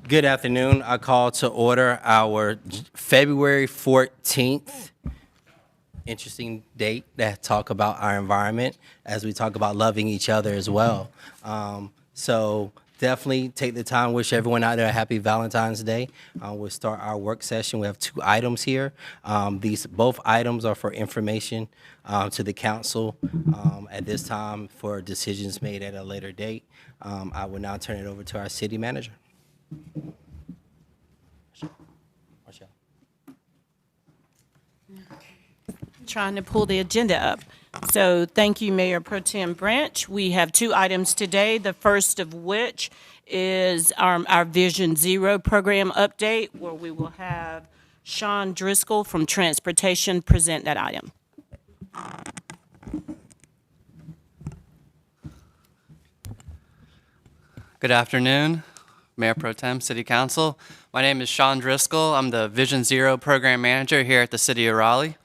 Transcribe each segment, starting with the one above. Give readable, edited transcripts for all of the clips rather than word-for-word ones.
Good afternoon. I call to order our February 14th, interesting date that talk about our environment as we talk about loving each other as well. So definitely take the time, wish everyone out there a happy Valentine's Day. We'll start our work session. We have 2 items here. These both items are for information to the council at this time for decisions made at a later date. I will now turn it over to our city manager. Marshall. Trying to pull the agenda up. So thank you, Mayor Pro Tem Branch. We have 2 items today, the first of which is our Vision Zero program update, where we will have Sean Driscoll from Transportation present that item. Good afternoon, Mayor Pro Tem, City Council. My name is Sean Driscoll. I'm the Vision Zero Program Manager here at the City of Raleigh.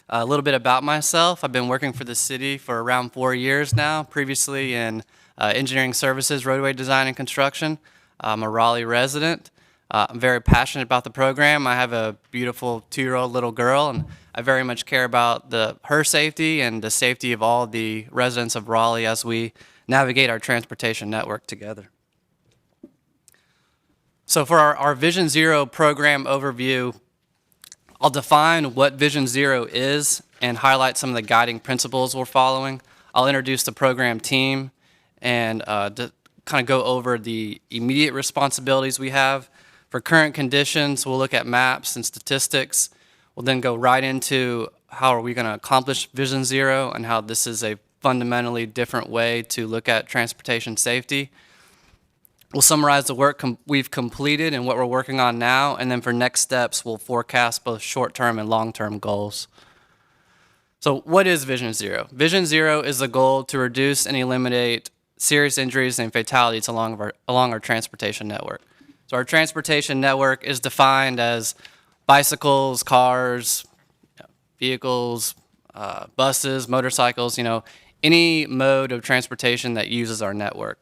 A little bit about myself. I've been working for the city for around 4 years now, previously in engineering services, roadway design, and construction. I'm a Raleigh resident. I'm very passionate about the program. I have a beautiful 2-year-old little girl, and I very much care about her safety and the safety of all the residents of Raleigh as we navigate our transportation network together. So for our Vision Zero program overview, I'll define what Vision Zero is and highlight some of the guiding principles we're following. I'll introduce the program team and kind of go over the immediate responsibilities we have. For current conditions, we'll look at maps and statistics. We'll then go right into how are we going to accomplish Vision Zero and how this is a fundamentally different way to look at transportation safety. We'll summarize the work we've completed and what we're working on now, and then for next steps, we'll forecast both short-term and long-term goals. So what is Vision Zero? Vision Zero is the goal to reduce and eliminate serious injuries and fatalities along our transportation network. So our transportation network is defined as bicycles, cars, vehicles, buses, motorcycles, any mode of transportation that uses our network.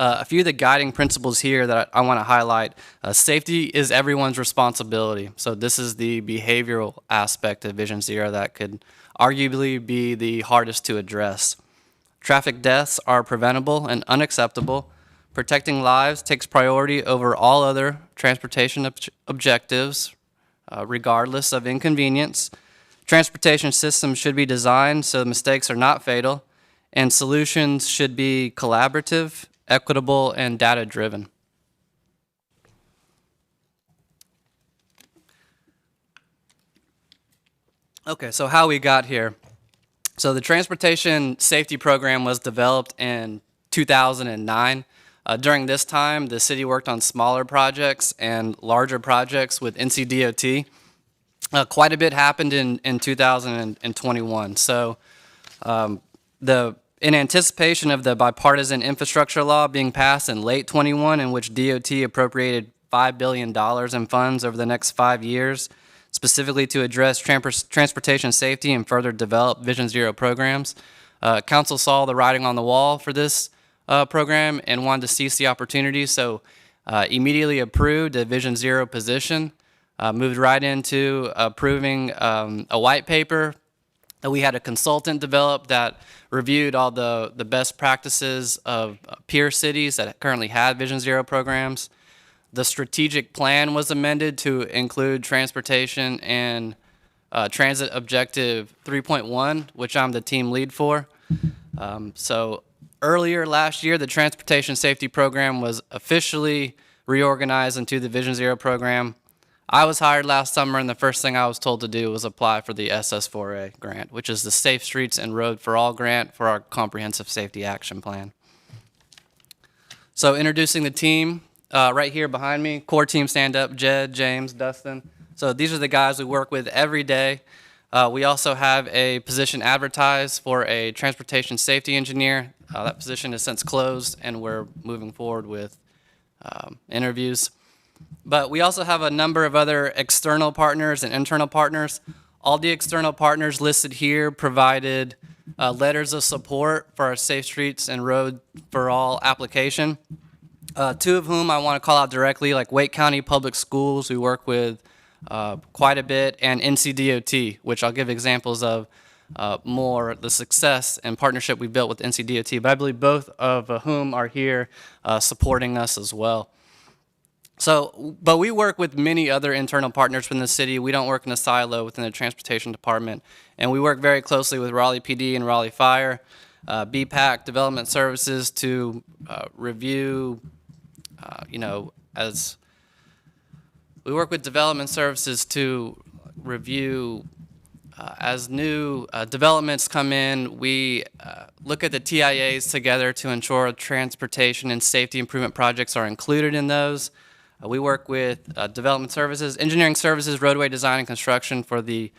A few of the guiding principles here that I want to highlight. Safety is everyone's responsibility. So this is the behavioral aspect of Vision Zero that could arguably be the hardest to address. Traffic deaths are preventable and unacceptable. Protecting lives takes priority over all other transportation objectives, regardless of inconvenience. Transportation systems should be designed so mistakes are not fatal, and solutions should be collaborative, equitable, and data-driven. Okay, so how we got here. So the Transportation Safety Program was developed in 2009. During this time, the city worked on smaller projects and larger projects with NCDOT. Quite a bit happened in 2021. So in anticipation of the bipartisan infrastructure law being passed in late 21, in which DOT appropriated $5 billion in funds over the next 5 years, specifically to address transportation safety and further develop Vision Zero programs, Council saw the writing on the wall for this program and wanted to seize the opportunity, so immediately approved a Vision Zero position, moved right into approving a white paper. We had a consultant develop that reviewed all the best practices of peer cities that currently had Vision Zero programs. The strategic plan was amended to include transportation and transit objective 3.1, which I'm the team lead for. So earlier last year, the Transportation Safety Program was officially reorganized into the Vision Zero program. I was hired last summer, and the first thing I was told to do was apply for the SS4A grant, which is the Safe Streets and Road for All grant for our Comprehensive Safety Action Plan. So introducing the team, right here behind me, core team stand up, Jed, James, Dustin. So these are the guys we work with every day. We also have a position advertised for a transportation safety engineer. That position is since closed, and we're moving forward with interviews. But we also have a number of other external partners and internal partners. All the external partners listed here provided letters of support for our Safe Streets and Road for All application. Two of whom I want to call out directly, like Wake County Public Schools, we work with quite a bit, and NCDOT, which I'll give examples of more the success and partnership we built with NCDOT, but I believe both of whom are here supporting us as well. So, but we work with many other internal partners within the city. We don't work in a silo within the transportation department, and we work very closely with Raleigh PD and Raleigh Fire, BPAC Development Services to review, as we work with development services to review as new developments come in. We look at the TIAs together to ensure transportation and safety improvement projects are included in those. We work with development services, engineering services, roadway design and construction for the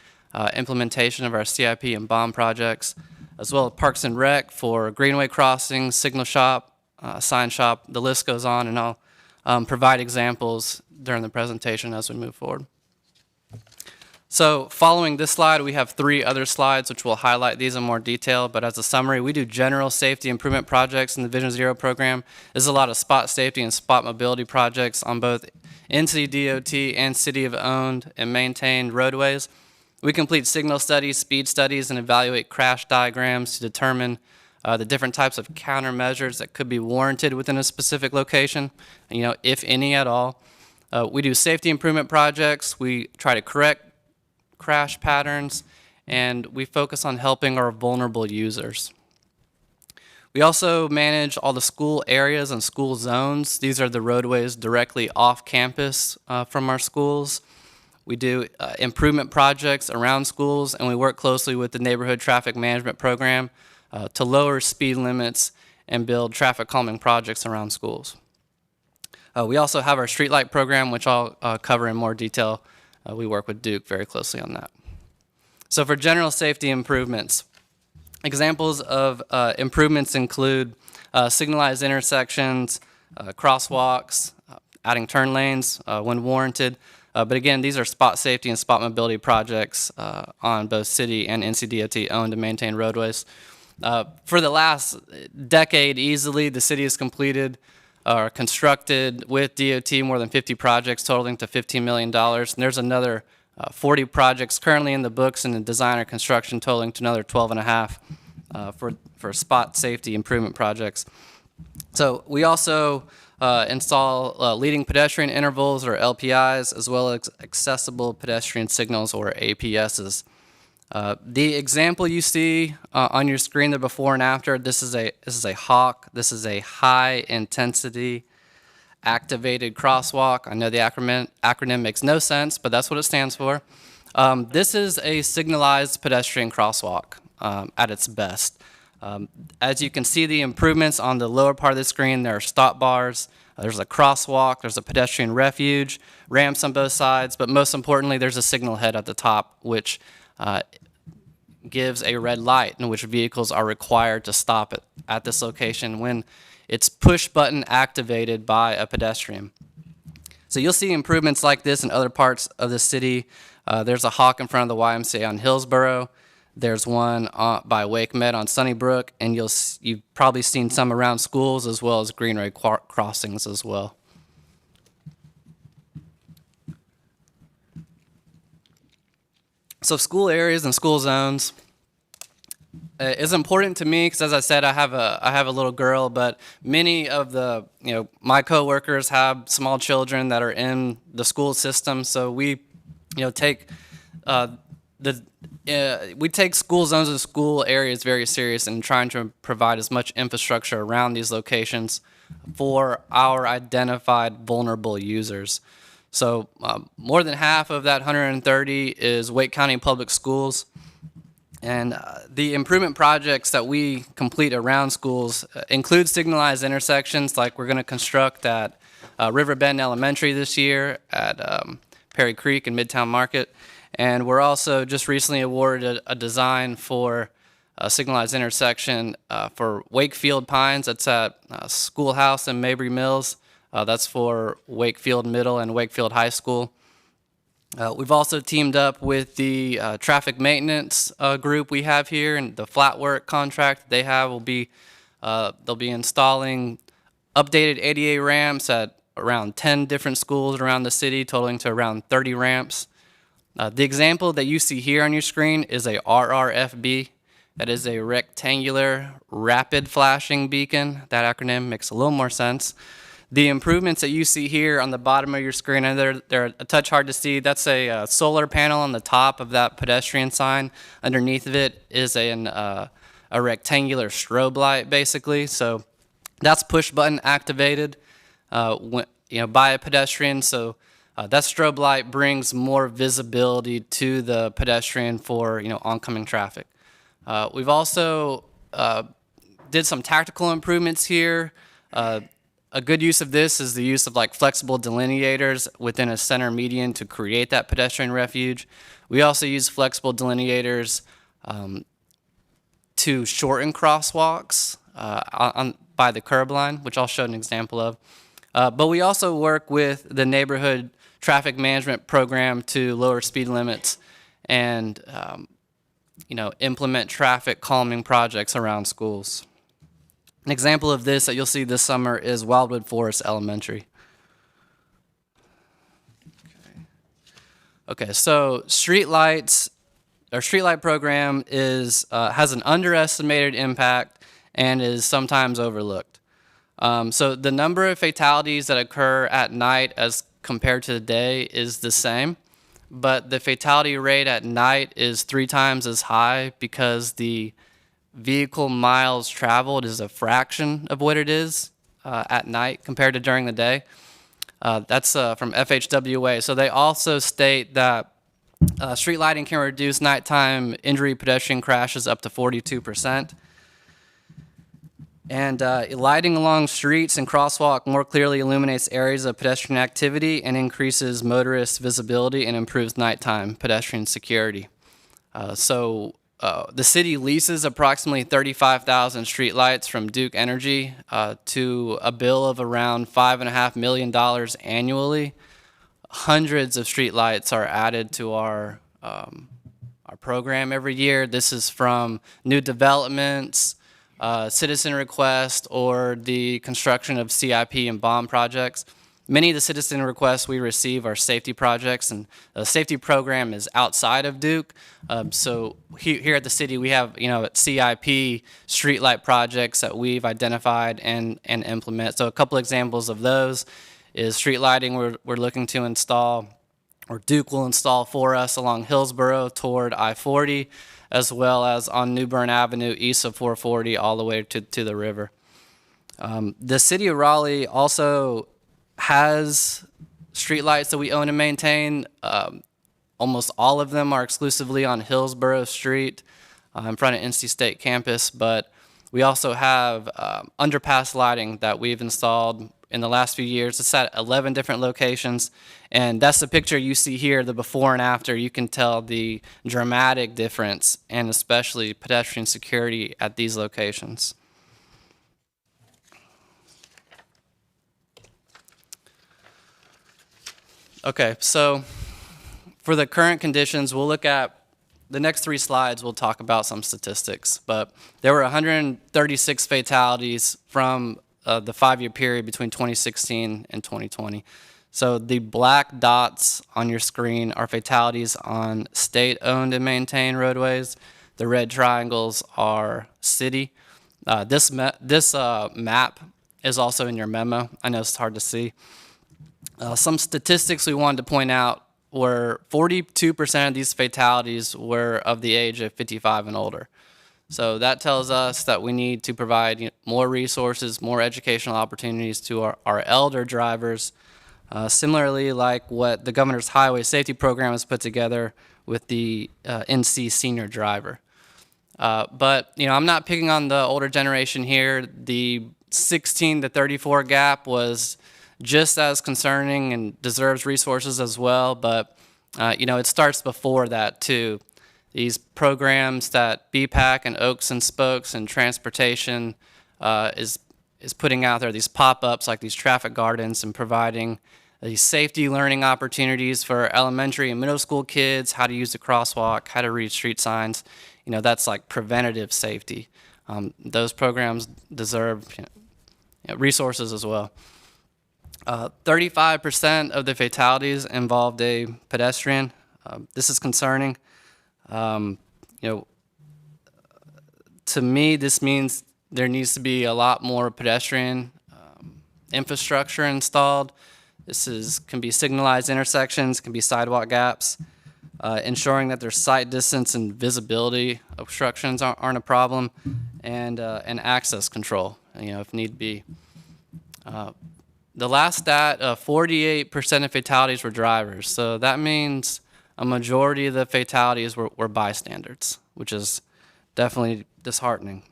implementation of our CIP and BOM projects, as well as Parks and Rec for greenway crossings, signal shop, sign shop, the list goes on, and I'll provide examples during the presentation as we move forward. So following this slide, we have 3 other slides which will highlight these in more detail, but as a summary, we do general safety improvement projects in the Vision Zero program. There's a lot of spot safety and spot mobility projects on both NCDOT and city-owned and maintained roadways. We complete signal studies, speed studies, and evaluate crash diagrams to determine the different types of countermeasures that could be warranted within a specific location, if any at all. We do safety improvement projects. We try to correct crash patterns, and we focus on helping our vulnerable users. We also manage all the school areas and school zones. These are the roadways directly off campus from our schools. We do improvement projects around schools, and we work closely with the Neighborhood Traffic Management Program to lower speed limits and build traffic calming projects around schools. We also have our streetlight program, which I'll cover in more detail. We work with Duke very closely on that. So for general safety improvements, examples of improvements include signalized intersections, crosswalks, adding turn lanes when warranted. But again, these are spot safety and spot mobility projects on both city and NCDOT owned and maintained roadways. For the last decade easily, the city has completed or constructed with DOT more than 50 projects totaling to $15 million. And there's another 40 projects currently in the books in the design or construction totaling to another 12.5 for spot safety improvement projects. So we also install leading pedestrian intervals or LPIs, as well as accessible pedestrian signals or APSs. The example you see on your screen, the before and after, this is a HAWK. This is a high intensity activated crosswalk. I know the acronym makes no sense, but that's what it stands for. This is a signalized pedestrian crosswalk at its best. As you can see the improvements on the lower part of the screen, there are stop bars, there's a crosswalk, there's a pedestrian refuge, ramps on both sides, but most importantly, there's a signal head at the top, which gives a red light in which vehicles are required to stop at this location when it's push button activated by a pedestrian. So you'll see improvements like this in other parts of the city. There's a HAWK in front of the YMCA on Hillsborough. There's one by Wake Med on Sunnybrook, and you've probably seen some around schools as well as greenway crossings as well. So school areas and school zones is important to me because, as I said, I have a little girl, but many of my coworkers have small children that are in the school system. So we take school zones and school areas very serious and trying to provide as much infrastructure around these locations for our identified vulnerable users. So more than half of that 130 is Wake County Public Schools. And the improvement projects that we complete around schools include signalized intersections, like we're going to construct at Riverbend Elementary this year, at Perry Creek and Midtown Market. And we're also just recently awarded a design for a signalized intersection for Wakefield Pines. That's at Schoolhouse and Mabry Mills. That's for Wakefield Middle and Wakefield High School. We've also teamed up with the traffic maintenance group we have here, and the flat work contract they have will be they'll be installing updated ADA ramps at around 10 different schools around the city, totaling to around 30 ramps. The example that you see here on your screen is a RRFB. That is a rectangular rapid flashing beacon. That acronym makes a little more sense. The improvements that you see here on the bottom of your screen, and they're a touch hard to see. That's a solar panel on the top of that pedestrian sign. Underneath of it is a rectangular strobe light, basically. So that's push button activated by a pedestrian. So that strobe light brings more visibility to the pedestrian for oncoming traffic. We've also did some tactical improvements here. A good use of this is the use of flexible delineators within a center median to create that pedestrian refuge. We also use flexible delineators to shorten crosswalks by the curb line, which I'll show an example of. But we also work with the neighborhood traffic management program to lower speed limits and implement traffic calming projects around schools. An example of this that you'll see this summer is Wildwood Forest Elementary. Okay, so streetlights, our streetlight program has an underestimated impact and is sometimes overlooked. So the number of fatalities that occur at night as compared to the day is the same, but the fatality rate at night is 3 times as high because the vehicle miles traveled is a fraction of what it is at night compared to during the day. That's from FHWA. So they also state that street lighting can reduce nighttime injury pedestrian crashes up to 42%. And lighting along streets and crosswalk more clearly illuminates areas of pedestrian activity and increases motorist visibility and improves nighttime pedestrian security. The city leases approximately 35,000 streetlights from Duke Energy to a bill of around $5.5 million annually. Hundreds of streetlights are added to our program every year. This is from new developments, citizen request, or the construction of CIP and bond projects. Many of the citizen requests we receive are safety projects, and the safety program is outside of Duke. So here at the city, we have CIP streetlight projects that we've identified and implement. So a couple examples of those is street lighting we're looking to install, or Duke will install for us along Hillsborough toward I-40, as well as on New Bern Avenue east of 440 all the way to the river. The city of Raleigh also has streetlights that we own and maintain. Almost all of them are exclusively on Hillsborough Street in front of NC State campus, but we also have underpass lighting that we've installed in the last few years. It's at 11 different locations, and that's the picture you see here, the before and after. You can tell the dramatic difference, and especially pedestrian security at these locations. Okay, so for the current conditions, we'll look at the next 3 slides. We'll talk about some statistics, but there were 136 fatalities from the 5-year period between 2016 and 2020. So the black dots on your screen are fatalities on state-owned and maintained roadways. The red triangles are city. This map is also in your memo. I know it's hard to see. Some statistics we wanted to point out were 42% of these fatalities were of the age of 55 and older. So that tells us that we need to provide more resources, more educational opportunities to our elder drivers, similarly like what the Governor's Highway Safety Program has put together with the NC Senior Driver. But I'm not picking on the older generation here. The 16 to 34 gap was just as concerning and deserves resources as well, but it starts before that too. These programs that BPAC and Oaks and Spokes and Transportation is putting out there, these pop-ups like these traffic gardens, and providing these safety learning opportunities for elementary and middle school kids, how to use the crosswalk, how to read street signs. That's like preventative safety. Those programs deserve resources as well. 35% of the fatalities involved a pedestrian. This is concerning. You know, to me, this means there needs to be a lot more pedestrian infrastructure installed. Can be signalized intersections, can be sidewalk gaps, ensuring that there's sight distance and visibility obstructions aren't a problem, and access control, if need be. The last stat, 48% of fatalities were drivers. So that means a majority of the fatalities were bystanders, which is definitely disheartening.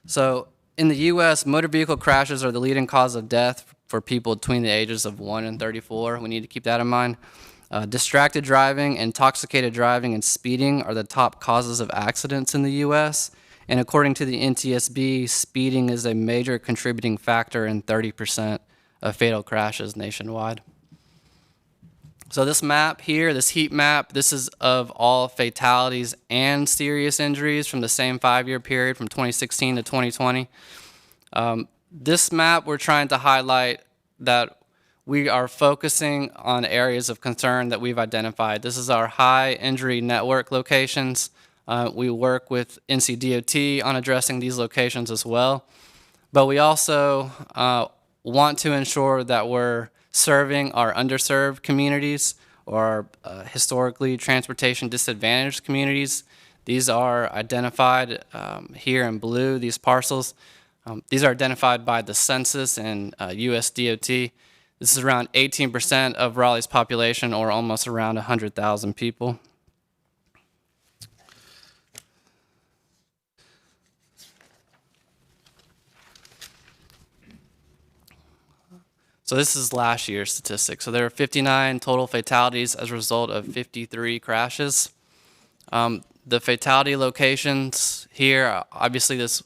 So in the U.S., motor vehicle crashes are the leading cause of death for people between the ages of 1 and 34. We need to keep that in mind. Distracted driving, intoxicated driving, and speeding are the top causes of accidents in the U.S., and according to the NTSB, speeding is a major contributing factor in 30% of fatal crashes nationwide. So this map here, this heat map, this is of all fatalities and serious injuries from the same 5-year period from 2016 to 2020. This map, we're trying to highlight that we are focusing on areas of concern that we've identified. This is our high injury network locations. We work with NCDOT on addressing these locations as well. But we also want to ensure that we're serving our underserved communities or historically transportation disadvantaged communities. These are identified here in blue, these parcels. These are identified by the census and US DOT. This is around 18% of Raleigh's population, or almost around 100,000 people. So this is last year's statistic. So there are 59 total fatalities as a result of 53 crashes. The fatality locations here, obviously this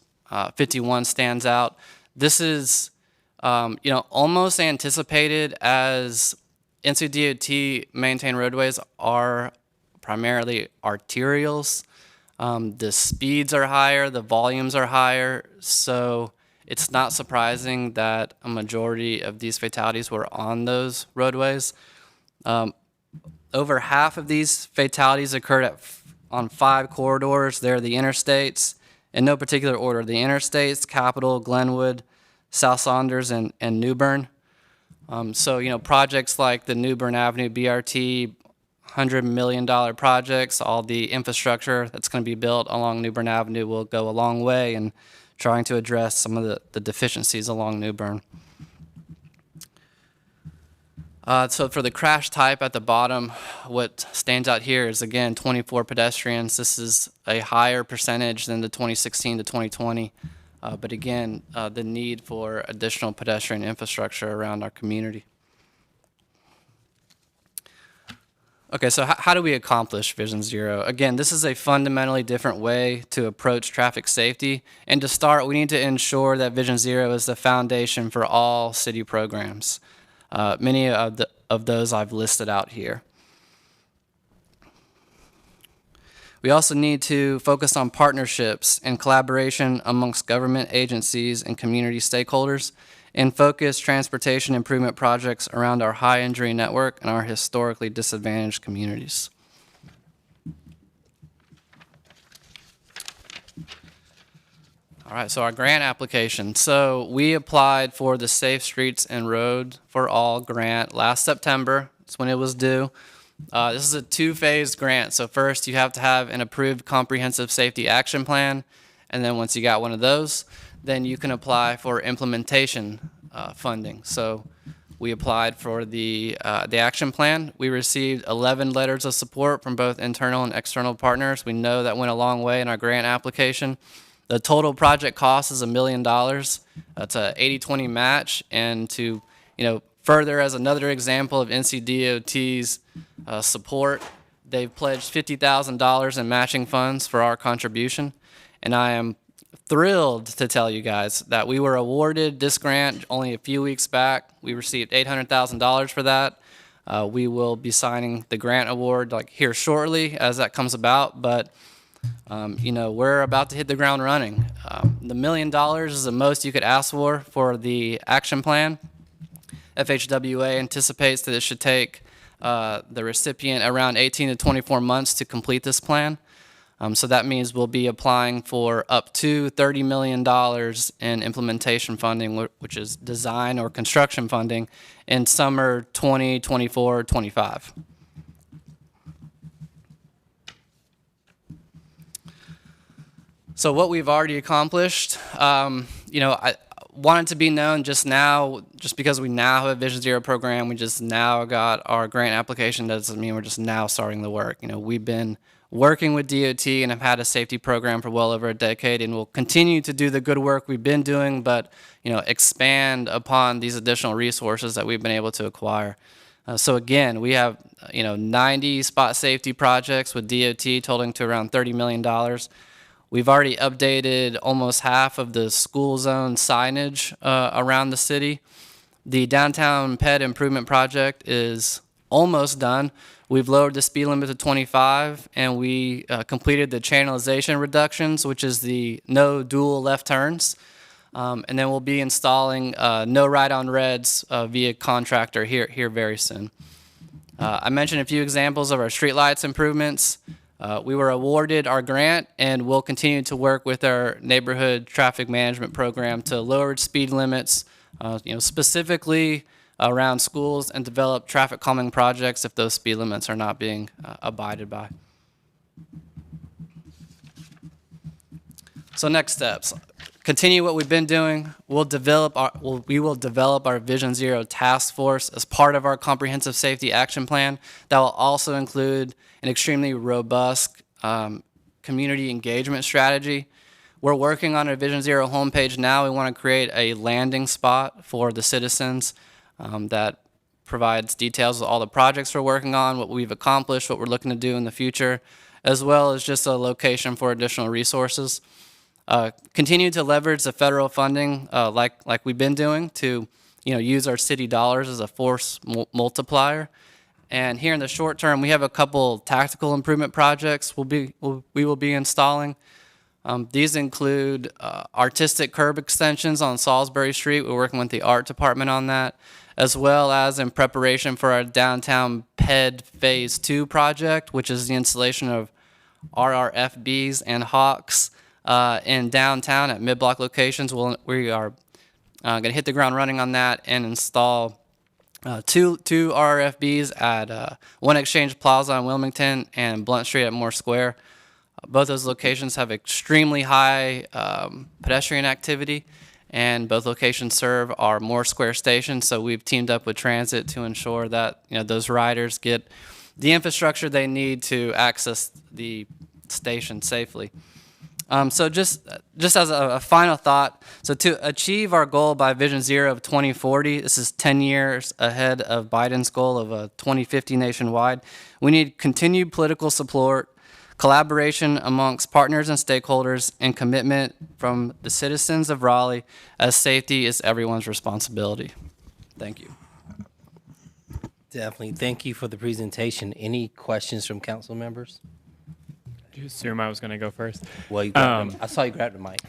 51 stands out. This is almost anticipated, as NCDOT maintained roadways are primarily arterials. The speeds are higher, the volumes are higher, so it's not surprising that a majority of these fatalities were on those roadways. Over half of these fatalities occurred on 5 corridors. They're the interstates, in no particular order: the interstates, Capitol, Glenwood, South Saunders, and Newbern. So projects like the Newbern Avenue BRT, $100 million projects, all the infrastructure that's going to be built along Newbern Avenue will go a long way in trying to address some of the deficiencies along Newbern. So for the crash type at the bottom, what stands out here is, again, 24 pedestrians. This is a higher percentage than the 2016 to 2020. But again, the need for additional pedestrian infrastructure around our community. Okay, so how do we accomplish Vision Zero? Again, this is a fundamentally different way to approach traffic safety. And to start, we need to ensure that Vision Zero is the foundation for all city programs. Many of those I've listed out here. We also need to focus on partnerships and collaboration amongst government agencies and community stakeholders, and focus transportation improvement projects around our high injury network and our historically disadvantaged communities. All right, so our grant application. So we applied for the Safe Streets and Road for All grant last September. That's when it was due. This is a 2-phase grant. So first you have to have an approved comprehensive safety action plan, and then once you got one of those, then you can apply for implementation funding. So we applied for the action plan. We received 11 letters of support from both internal and external partners. We know that went a long way in our grant application. The total project cost is $1 million. That's a 80-20 match, and to further, as another example of NCDOT's support, they've pledged $50,000 in matching funds for our contribution, and I am thrilled to tell you guys that we were awarded this grant only a few weeks back. We received $800,000 for that. We will be signing the grant award here shortly as that comes about, but we're about to hit the ground running. the $1 million is the most you could ask for the action plan. FHWA anticipates that it should take the recipient around 18 to 24 months to complete this plan. So that means we'll be applying for up to $30 million in implementation funding, which is design or construction funding, in summer 2024, 25. So what we've already accomplished, I wanted to be known just because we now have a Vision Zero program, we just now got our grant application, doesn't mean we're just now starting the work. We've been working with DOT and have had a safety program for well over a decade, and we'll continue to do the good work we've been doing, but expand upon these additional resources that we've been able to acquire. So again, we have 90 spot safety projects with DOT totaling to around $30 million. We've already updated almost half of the school zone signage around the city. The downtown ped improvement project is almost done. We've lowered the speed limit to 25, and we completed the channelization reductions, which is the no dual left turns. And then we'll be installing no ride-on reds via contractor here very soon. I mentioned a few examples of our streetlights improvements. We were awarded our grant, and we'll continue to work with our neighborhood traffic management program to lower speed limits, specifically around schools, and develop traffic calming projects if those speed limits are not being abided by. So next steps. Continue what we've been doing. We will develop our Vision Zero task force as part of our comprehensive safety action plan. That will also include an extremely robust community engagement strategy. We're working on a Vision Zero homepage now. We want to create a landing spot for the citizens that provides details of all the projects we're working on, what we've accomplished, what we're looking to do in the future, as well as just a location for additional resources. Continue to leverage the federal funding like we've been doing to use our city dollars as a force multiplier. And here in the short term, we have a couple tactical improvement projects we will be installing. These include artistic curb extensions on Salisbury Street. We're working with the art department on that, as well as in preparation for our downtown PED Phase 2 project, which is the installation of RRFBs and Hawks in downtown at mid-block locations. We are going to hit the ground running on that and install two RRFBs at One Exchange Plaza in Wilmington and Blunt Street at Moore Square. Both those locations have extremely high pedestrian activity, and both locations serve our Moore Square station. So we've teamed up with transit to ensure that those riders get the infrastructure they need to access the station safely. So just as a final thought, so to achieve our goal by Vision Zero of 2040, this is 10 years ahead of Biden's goal of 2050 nationwide, we need continued political support, collaboration amongst partners and stakeholders, and commitment from the citizens of Raleigh, as safety is everyone's responsibility. Thank you. Definitely. Thank you for the presentation. Any questions from council members? Did you assume I was going to go first? Well, I saw you grab the mic.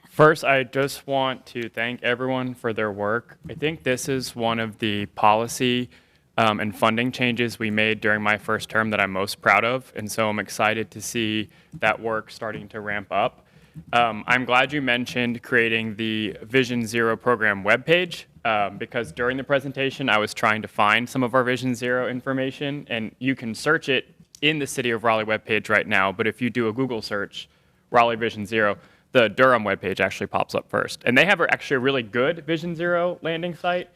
First, I just want to thank everyone for their work. I think this is one of the policy and funding changes we made during my first term that I'm most proud of, and so I'm excited to see that work starting to ramp up. I'm glad you mentioned creating the Vision Zero program webpage, because during the presentation I was trying to find some of our Vision Zero information, and you can search it in the City of Raleigh webpage right now, but if you do a Google search, Raleigh Vision Zero, the Durham webpage actually pops up first. And they have actually a really good Vision Zero landing site,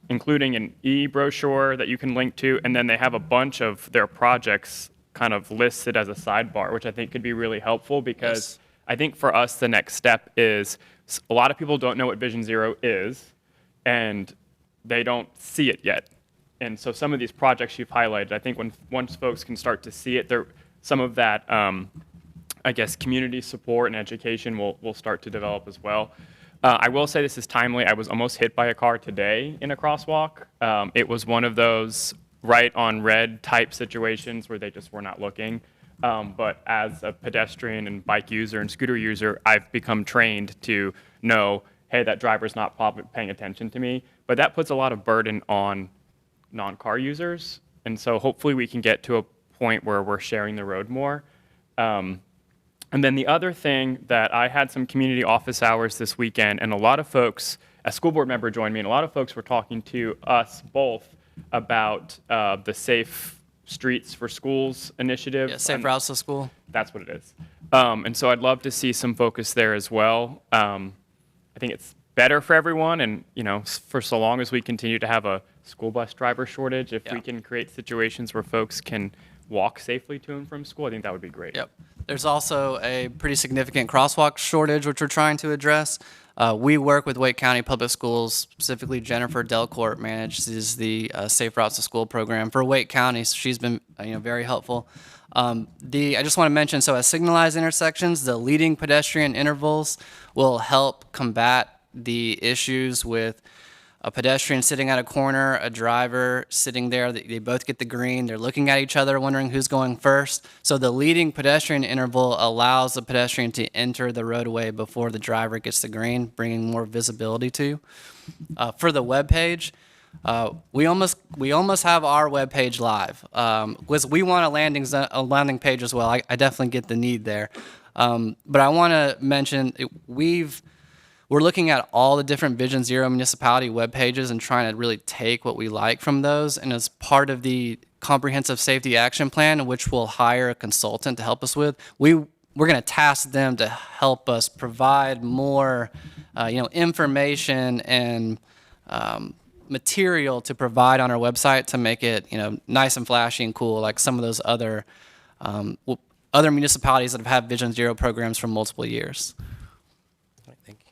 including an e-brochure that you can link to, and then they have a bunch of their projects kind of listed as a sidebar, which I think could be really helpful, because I think for us the next step is a lot of people don't know what Vision Zero is, and they don't see it yet. And so some of these projects you've highlighted, I think once folks can start to see it, some of that, I guess, community support and education will start to develop as well. I will say this is timely. I was almost hit by a car today in a crosswalk. It was one of those right on red type situations where they just were not looking. But as a pedestrian and bike user and scooter user, I've become trained to know, hey, that driver's not probably paying attention to me. But that puts a lot of burden on non-car users. And so hopefully we can get to a point where we're sharing the road more. And then the other thing that I had some community office hours this weekend, and a lot of folks, a school board member joined me, and a lot of folks were talking to us both about the Safe Streets for Schools initiative. Yeah, safe routes to school. That's what it is. And so I'd love to see some focus there as well. I think it's better for everyone, and for so long as we continue to have a school bus driver shortage, if we can create situations where folks can walk safely to and from school, I think that would be great. Yep. There's also a pretty significant crosswalk shortage, which we're trying to address. We work with Wake County Public Schools, specifically Jennifer Delcourt manages the Safe Routes to School program for Wake County, so she's been very helpful. I just want to mention, so at signalized intersections, the leading pedestrian intervals will help combat the issues with a pedestrian sitting at a corner, a driver sitting there. They both get the green. They're looking at each other, wondering who's going first. So the leading pedestrian interval allows the pedestrian to enter the roadway before the driver gets the green, bringing more visibility to you. For the webpage, we almost have our webpage live. Because we want a landing page as well. I definitely get the need there. But I want to mention we're looking at all the different Vision Zero municipality web pages and trying to really take what we like from those. And as part of the comprehensive safety action plan, which we'll hire a consultant to help us with, we're going to task them to help us provide more, information and material to provide on our website to make it, nice and flashy and cool, like some of those other municipalities that have had Vision Zero programs for multiple years. Thank you.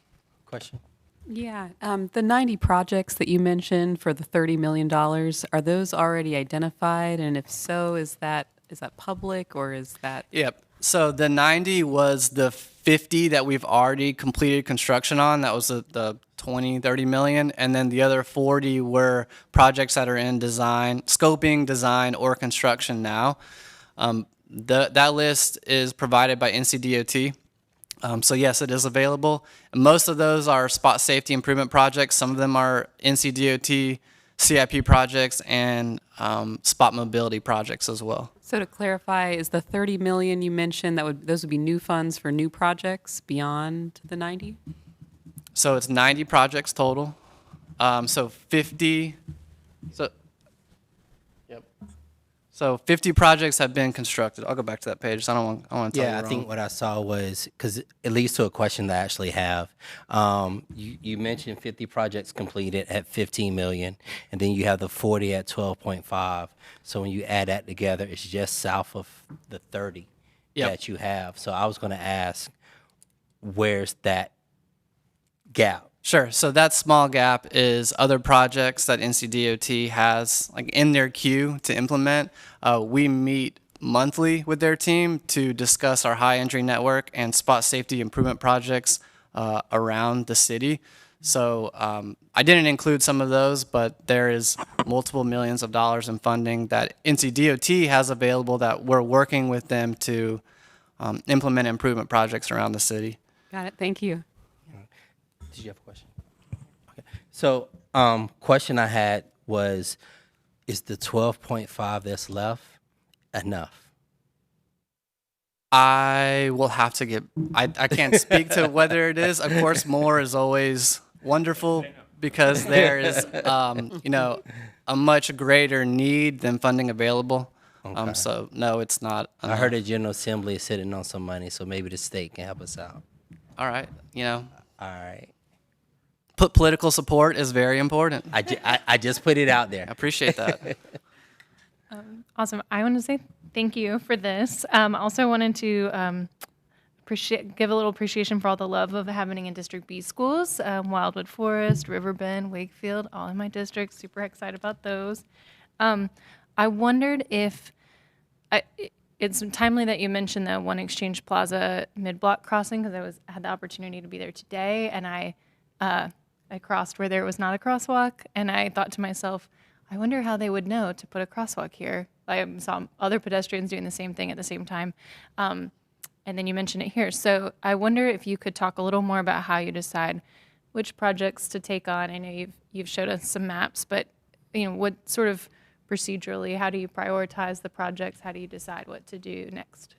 Question? Yeah, the 90 projects that you mentioned for the $30 million, are those already identified? And if so, is that public or is that? Yep. So the 90 was the 50 that we've already completed construction on. That was the 30 million. And then the other 40 were projects that are in design, scoping, design, or construction now. That list is provided by NCDOT. So yes, it is available. Most of those are spot safety improvement projects. Some of them are NCDOT CIP projects and spot mobility projects as well. So to clarify, is the 30 million you mentioned, those would be new funds for new projects beyond the 90? So it's 90 projects total. So 50. So 50 projects have been constructed. I'll go back to that page. I don't want to tell you Yeah, I wrong. think what I saw was, because it leads to a question that I actually have. You mentioned 50 projects completed at 15 million, and then you have the 40 at 12.5. So when you add that together, it's just south of the 30 that you have. So I was going to ask, where's that gap? Sure. So that small gap is other projects that NCDOT has like in their queue to implement. We meet monthly with their team to discuss our high entry network and spot safety improvement projects around the city. So I didn't include some of those, but there is multiple millions of dollars in funding that NCDOT has available that we're working with them to implement improvement projects around the city. Got it. Thank you. Did you have a question? Okay. So, question I had was, is the 12.5 that's left enough? I will have to get, I can't speak to whether it is. Of course, more is always wonderful because there is, a much greater need than funding available. Okay. So, no, it's not enough. I heard the General Assembly is sitting on some money, so maybe the state can help us out. All right, All right. political support is very important. I just put it out there. I appreciate that. Awesome. I want to say thank you for this. Also wanted to give a little appreciation for all the love of happening in District B schools, Wildwood Forest, Riverbend, Wakefield, all in my district. Super excited about those. I wondered if it's timely that you mentioned the One Exchange Plaza mid-block crossing because I had the opportunity to be there today, and I crossed where there was not a crosswalk, and I thought to myself, I wonder how they would know to put a crosswalk here I saw other pedestrians doing the same thing at the same time. And then you mentioned it here. So I wonder if you could talk a little more about how you decide which projects to take on. I know you've showed us some maps, but what sort of procedurally, how do you prioritize the projects? How do you decide what to do next?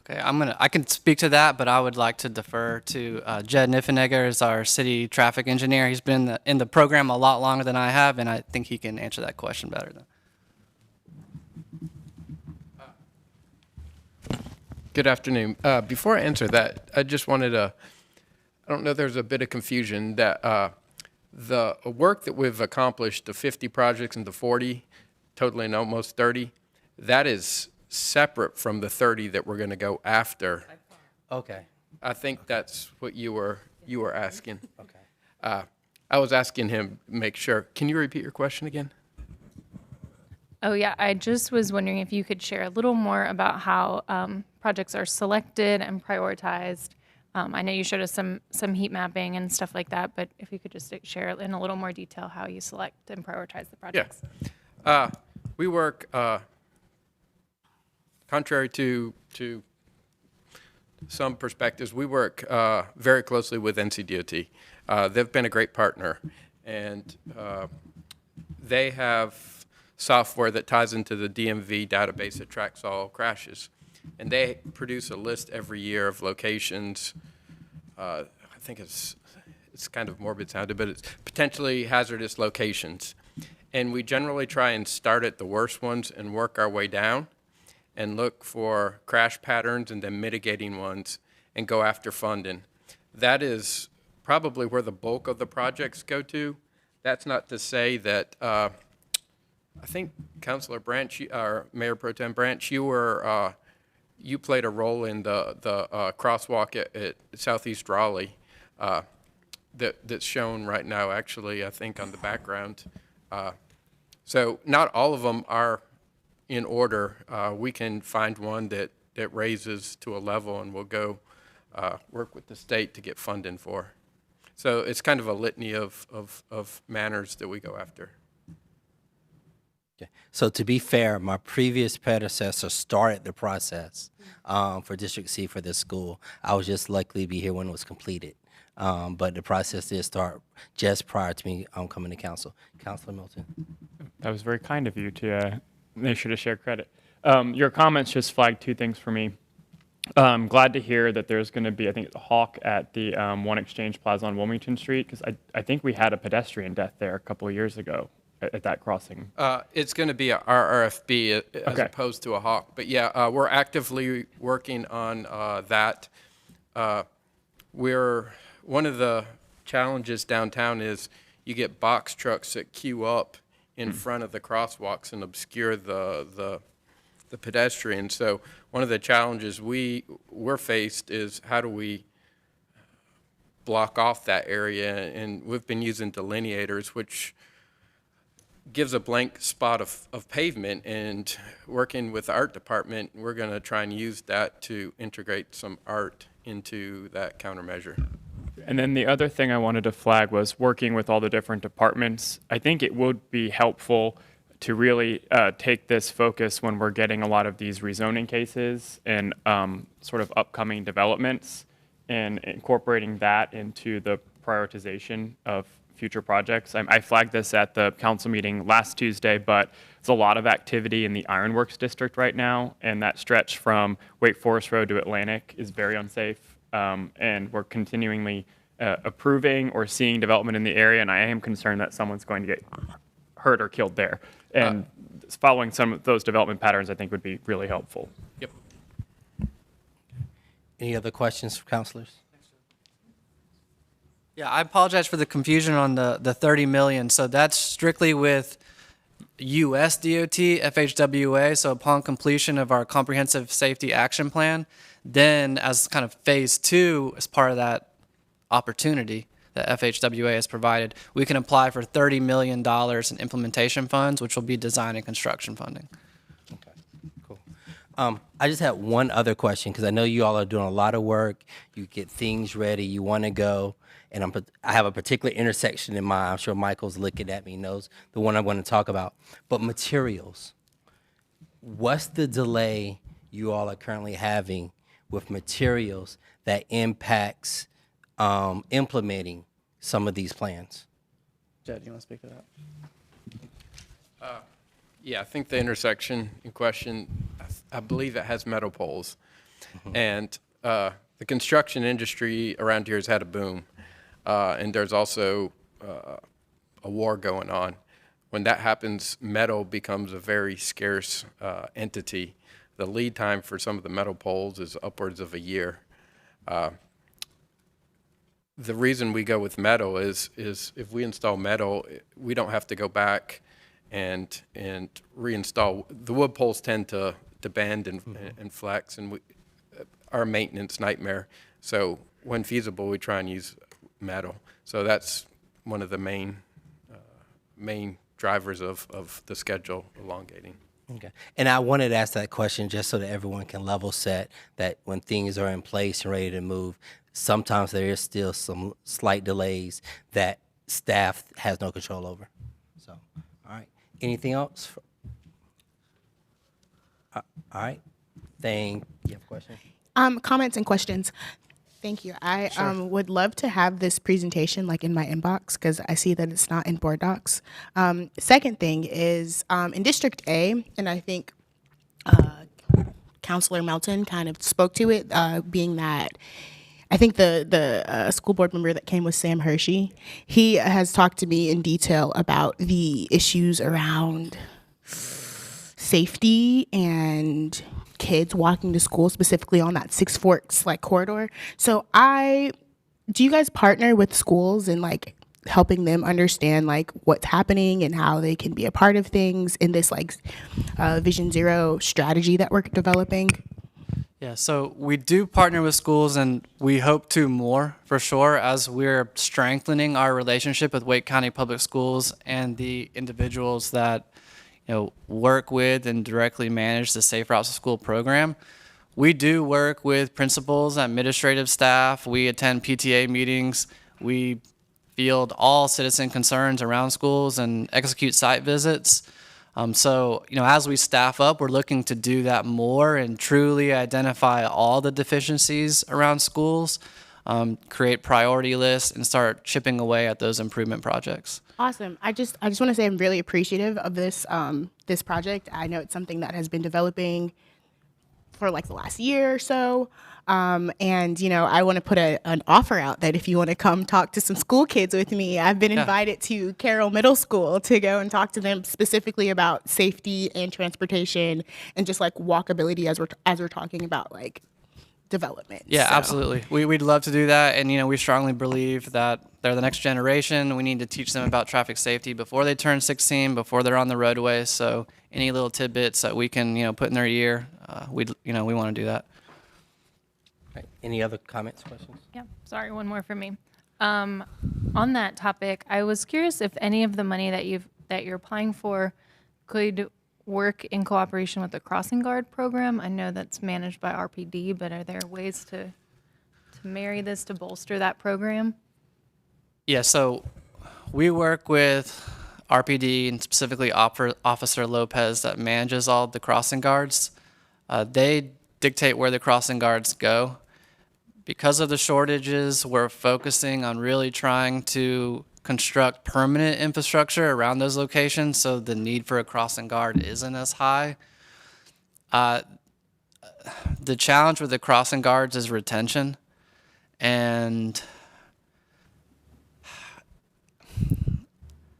Okay, I can speak to that, but I would like to defer to Jed Niffenegger as our city traffic engineer. He's been in the program a lot longer than I have, and I think he can answer that question better than. Good afternoon. Before I answer that, I just wanted to, I don't know, there's a bit of confusion that the work that we've accomplished, the 50 projects and the 40, totaling almost 30, that is separate from the 30 that we're going to go after. Okay. I think that's what you were asking. Okay. I was asking him, make sure. Can you repeat your question again? Oh, yeah. I just was wondering if you could share a little more about how projects are selected and prioritized. I know you showed us some heat mapping and stuff like that, but if you could just share in a little more detail how you select and prioritize the projects. Yeah. We work, contrary to some perspectives, we work very closely with NCDOT. They've been a great partner, and they have software that ties into the DMV database that tracks all crashes. And they produce a list every year of locations. I think it's kind of morbid sounding, but it's potentially hazardous locations. And we generally try and start at the worst ones and work our way down and look for crash patterns and then mitigating ones and go after funding. That is probably where the bulk of the projects go to. That's not to say that I think Councilor Branch, or Mayor Pro Tem Branch, you played a role in the crosswalk at Southeast Raleigh that's shown right now, actually, I think, on the background. So not all of them are in order. We can find one that raises to a level, and we'll go work with the state to get funding for. So it's kind of a litany of manners that we go after. Okay. So to be fair, my previous predecessor started the process for District C for this school. I was just lucky to be here when it was completed. But the process did start just prior to me coming to council. Councilor Milton. That was very kind of you to make sure to share credit. Your comments just flagged two things for me. I'm glad to hear that there's going to be, I think it's a hawk at the One Exchange Plaza on Wilmington Street, because I think we had a pedestrian death there a couple of years ago at that crossing. It's going to be a RRFB as Okay. opposed to a hawk. But yeah, we're actively working on that. One of the challenges downtown is you get box trucks that queue up in front of the crosswalks and obscure the pedestrians. So one of the challenges we're faced is how do we block off that area? And we've been using delineators, which gives a blank spot of pavement, and working with the art department, we're going to try and use that to integrate some art into that countermeasure. And then the other thing I wanted to flag was working with all the different departments. I think it would be helpful to really take this focus when we're getting a lot of these rezoning cases and sort of upcoming developments, and incorporating that into the prioritization of future projects. I flagged this at the council meeting last Tuesday, but there's a lot of activity in the Ironworks district right now, and that stretch from Wake Forest Road to Atlantic is very unsafe, and we're continually approving or seeing development in the area, and I am concerned that someone's going to get hurt or killed there. And following some of those development patterns, I think, would be really helpful. Yep. Any other questions from councilors? Yeah, I apologize for the confusion on the 30 million. So that's strictly with US DOT, FHWA. So upon completion of our comprehensive safety action plan, then as kind of phase 2, as part of that opportunity that FHWA has provided, we can apply for $30 million in implementation funds, which will be design and construction funding. Okay, cool. I just had one other question, because I know you all are doing a lot of work. You get things ready, you want to go, and I have a particular intersection in mind. I'm sure Michael's looking at me, knows the one I'm going to talk about. But materials. what's the delay you all are currently having with materials that impacts implementing some of these plans? Jed, you want to speak to that? Yeah, I think the intersection in question, I believe it has metal poles. And the construction industry around here has had a boom. And there's also a war going on. When that happens, metal becomes a very scarce entity. The lead time for some of the metal poles is upwards of a year. The reason we go with metal is if we install metal, we don't have to go back and reinstall. The wood poles tend to bend and flex, and our maintenance nightmare. So when feasible, we try and use metal. So that's one of the main drivers of the schedule elongating. Okay. And I wanted to ask that question just so that everyone can level set that when things are in place and ready to move, sometimes there is still some slight delays that staff has no control over. So, all right. Anything else? All right. You have a question? Comments and questions. Thank you. I would love to have this presentation like in my inbox because I see that it's not in board docs. Second thing is in District A, and I think Councilor Melton kind of spoke to it, being that I think the school board member that came with Sam Hershey, he has talked to me in detail about the issues around safety and kids walking to school, specifically on that Six Forks like corridor. So do you guys partner with schools and like helping them understand like what's happening and how they can be a part of things in this like Vision Zero strategy that we're developing? Yeah, so we do partner with schools, and we hope to more for sure as we're strengthening our relationship with Wake County Public Schools and the individuals that work with and directly manage the Safe Routes to School program. We do work with principals, administrative staff. We attend PTA meetings. We field all citizen concerns around schools and execute site visits. So, as we staff up, we're looking to do that more and truly identify all the deficiencies around schools, create priority lists, and start chipping away at those improvement projects. Awesome. I just want to say I'm really appreciative of this this project. I know it's something that has been developing for like the last year or so. And, I want to put an offer out that if you want to come talk to some school kids with me, I've been invited to Carroll Middle School to go and talk to them specifically about safety and transportation and just like walkability as we're talking about like development. Yeah, So, absolutely. We'd love to do that. And, we strongly believe that they're the next generation. We need to teach them about traffic safety before they turn 16, before they're on the roadway. So any little tidbits that we can, put in their ear, we want to do that. Right. Any other comments, questions? Yeah, sorry, one more from me. On that topic, I was curious if any of the money that you're applying for could work in cooperation with the crossing guard program. I know that's managed by RPD, but are there ways to marry this to bolster that program? Yeah, so we work with RPD and specifically Officer Lopez that manages all the crossing guards. They dictate where the crossing guards go. Because of the shortages, we're focusing on really trying to construct permanent infrastructure around those locations so the need for a crossing guard isn't as high. The challenge with the crossing guards is retention, and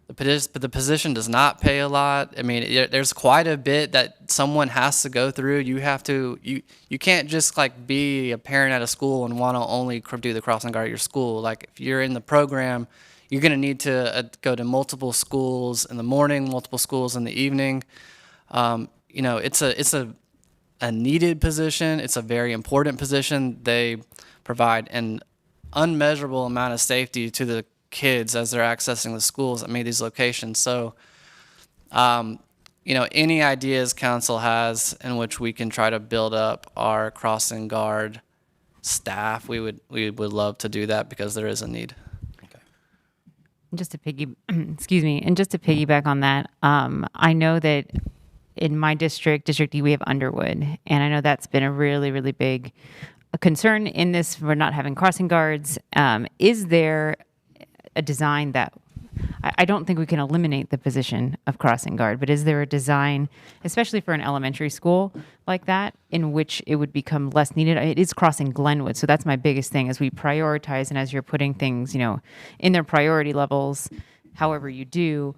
the position does not pay a lot. I mean, there's quite a bit that someone has to go through. You can't just like be a parent at a school and want to only do the crossing guard at your school. Like if you're in the program, you're going to need to go to multiple schools in the morning, multiple schools in the evening. It's a needed position. It's a very important position. They provide an unmeasurable amount of safety to the kids as they're accessing the schools at these locations. So, any ideas council has in which we can try to build up our crossing guard staff, we would love to do that because there is a need. Just to piggyback on that, I know that in my district, District E, we have Underwood. And I know that's been a really, really big concern in this for not having crossing guards. Is there a design that, I don't think we can eliminate the position of crossing guard, but is there a design, especially for an elementary school like that, in which it would become less needed? It is crossing Glenwood, so that's my biggest thing as we prioritize and as you're putting things, in their priority levels, however you do.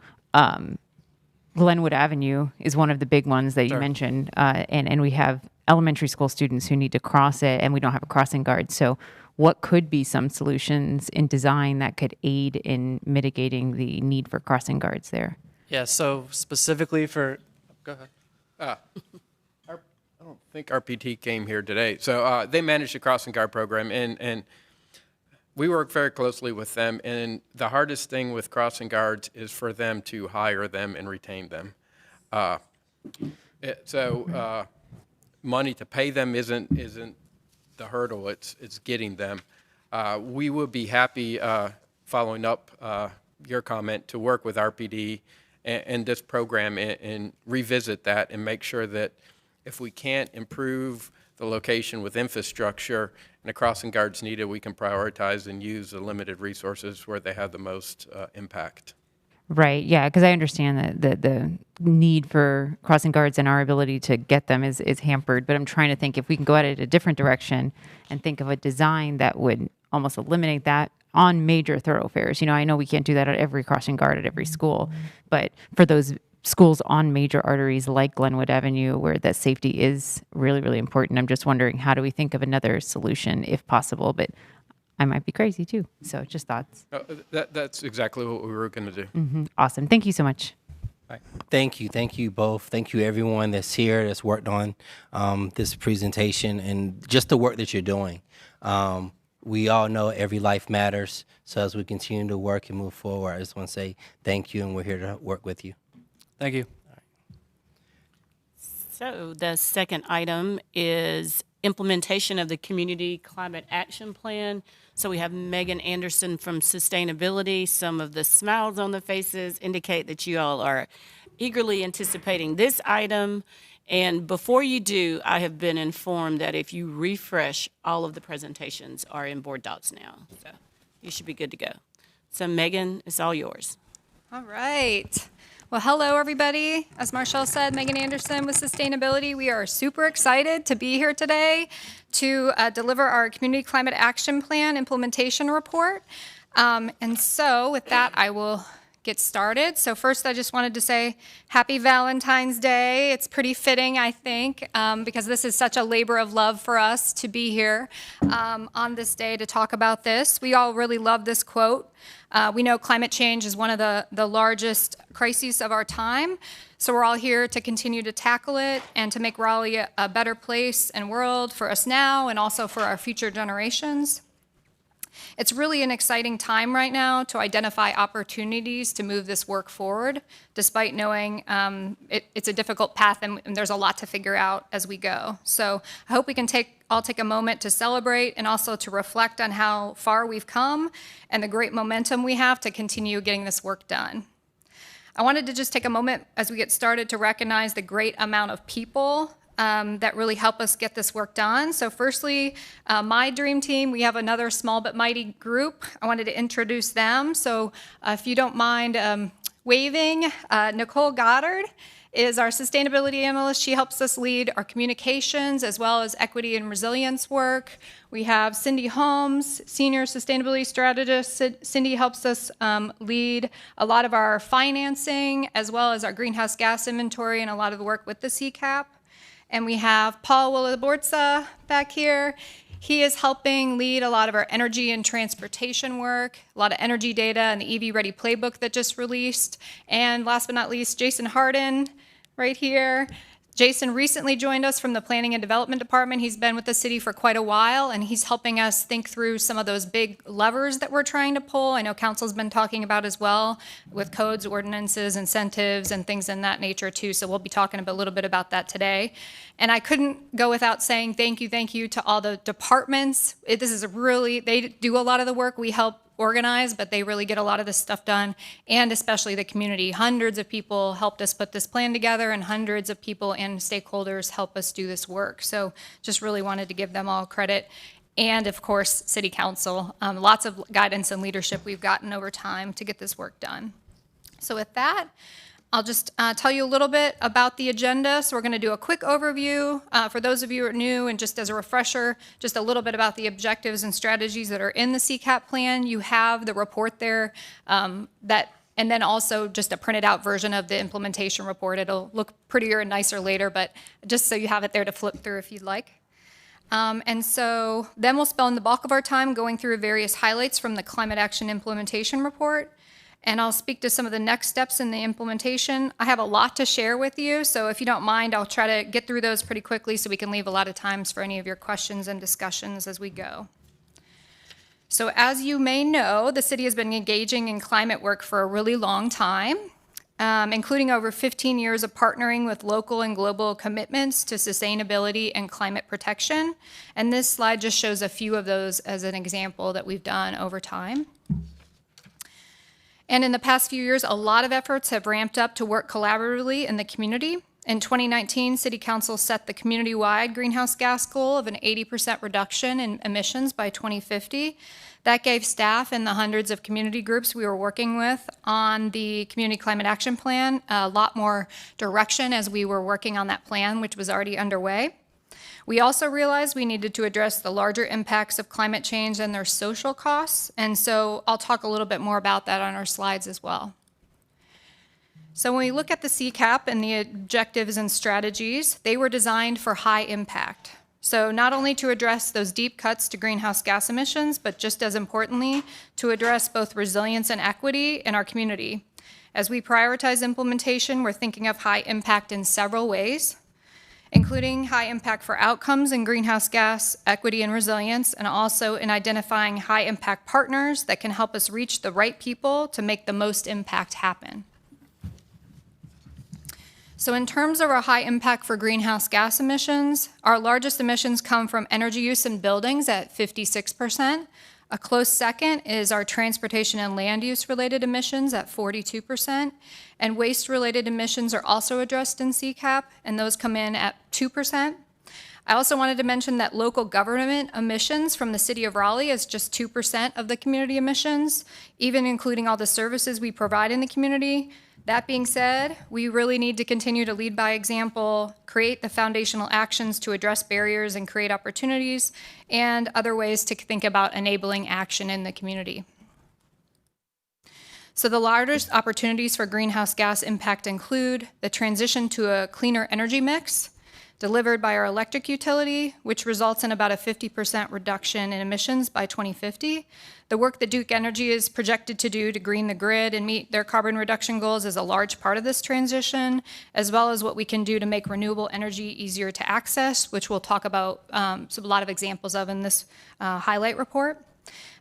Glenwood Avenue is one of the big ones that you mentioned, and we have elementary school students who need to cross it, and we don't have a crossing guard. So what could be some solutions in design that could aid in mitigating the need for crossing guards there? Yeah, so specifically for, go ahead. I don't think RPT came here today. So they manage the crossing guard program, and we work very closely with them. And the hardest thing with crossing guards is for them to hire them and retain them. Money to pay them isn't the hurdle. It's getting them. We would be happy, following up your comment, to work with RPD and this program and revisit that and make sure that if we can't improve the location with infrastructure and the crossing guards needed, we can prioritize and use the limited resources where they have the most impact. Right. Yeah, because I understand that the need for crossing guards and our ability to get them is hampered. But I'm trying to think if we can go at it a different direction and think of a design that would almost eliminate that on major thoroughfares. I know we can't do that at every crossing guard at every school, but for those schools on major arteries like Glenwood Avenue, where that safety is really, really important, I'm just wondering, how do we think of another solution if possible? But I might be crazy too. So just thoughts. That's exactly what we were going to do. Awesome. Thank you so much. Right. Thank you. Thank you both. Thank you everyone that's here, that's worked on this presentation and just the work that you're doing. We all know every life matters. So as we continue to work and move forward, I just want to say thank you, and we're here to work with you. Thank you. So the second item is implementation of the Community Climate Action Plan. So we have Megan Anderson from Sustainability. Some of the smiles on the faces indicate that you all are eagerly anticipating this item. And before you do, I have been informed that if you refresh, all of the presentations are in board docs now. So you should be good to go. So Megan, it's all yours. All right. Well, hello, everybody. As Marshall said, Megan Anderson with Sustainability. We are super excited to be here today to deliver our Community Climate Action Plan implementation report. And so with that, I will get started. So first, I just wanted to say happy Valentine's Day. It's pretty fitting, I think, because this is such a labor of love for us to be here on this day to talk about this. We all really love this quote. We know climate change is one of the largest crises of our time, so we're all here to continue to tackle it and to make Raleigh a better place and world for us now and also for our future generations. It's really an exciting time right now to identify opportunities to move this work forward, despite knowing it's a difficult path and there's a lot to figure out as we go. So I hope we can all take a moment to celebrate and also to reflect on how far we've come and the great momentum we have to continue getting this work done. I wanted to just take a moment as we get started to recognize the great amount of people that really help us get this work done. So firstly, my dream team, we have another small but mighty group. I wanted to introduce them. So if you don't mind waving, Nicole Goddard is our sustainability analyst. She helps us lead our communications as well as equity and resilience work. We have Cindy Holmes, senior sustainability strategist. Cindy helps us lead a lot of our financing as well as our greenhouse gas inventory and a lot of the work with the CCAP. And we have Paul Willaborza back here. He is helping lead a lot of our energy and transportation work, a lot of energy data and the EV Ready Playbook that just released. And last but not least, Jason Harden right here. Jason recently joined us from the Planning and Development Department. He's been with the city for quite a while, and he's helping us think through some of those big levers that we're trying to pull. I know council's been talking about as well with codes, ordinances, incentives, and things in that nature too. So we'll be talking a little bit about that today. And I couldn't go without saying thank you to all the departments. They do a lot of the work. We help organized, but they really get a lot of this stuff done, and especially the community. Hundreds of people helped us put this plan together, and hundreds of people and stakeholders help us do this work. So just really wanted to give them all credit. And of course, City Council. Lots of guidance and leadership we've gotten over time to get this work done. So with that, I'll just tell you a little bit about the agenda. So we're going to do a quick overview for those of you who are new, and just as a refresher, just a little bit about the objectives and strategies that are in the CCAP plan. You have the report there and then also just a printed out version of the implementation report. It'll look prettier and nicer later, but just so you have it there to flip through if you'd like. And so then we'll spend the bulk of our time going through various highlights from the Climate Action Implementation Report. And I'll speak to some of the next steps in the implementation. I have a lot to share with you, so if you don't mind, I'll try to get through those pretty quickly so we can leave a lot of times for any of your questions and discussions as we go. So as you may know, the city has been engaging in climate work for a really long time, including over 15 years of partnering with local and global commitments to sustainability and climate protection. And this slide just shows a few of those as an example that we've done over time. And in the past few years, a lot of efforts have ramped up to work collaboratively in the community. In 2019, City Council set the community-wide greenhouse gas goal of an 80% reduction in emissions by 2050. That gave staff and the hundreds of community groups we were working with on the Community Climate Action Plan a lot more direction as we were working on that plan, which was already underway. We also realized we needed to address the larger impacts of climate change and their social costs, and so I'll talk a little bit more about that on our slides as well. So when we look at the CCAP and the objectives and strategies, they were designed for high impact. So not only to address those deep cuts to greenhouse gas emissions, but just as importantly, to address both resilience and equity in our community. As we prioritize implementation, we're thinking of high impact in several ways, including high impact for outcomes in greenhouse gas, equity, and resilience, and also in identifying high impact partners that can help us reach the right people to make the most impact happen. So in terms of our high impact for greenhouse gas emissions, our largest emissions come from energy use in buildings at 56%. A close second is our transportation and land use related emissions at 42%, and waste related emissions are also addressed in CCAP, and those come in at 2%. I also wanted to mention that local government emissions from the city of Raleigh is just 2% of the community emissions, even including all the services we provide in the community. That being said, we really need to continue to lead by example, create the foundational actions to address barriers and create opportunities, and other ways to think about enabling action in the community. So the largest opportunities for greenhouse gas impact include the transition to a cleaner energy mix delivered by our electric utility, which results in about a 50% reduction in emissions by 2050. The work that Duke Energy is projected to do to green the grid and meet their carbon reduction goals is a large part of this transition, as well as what we can do to make renewable energy easier to access, which we'll talk about a lot of examples of in this highlight report.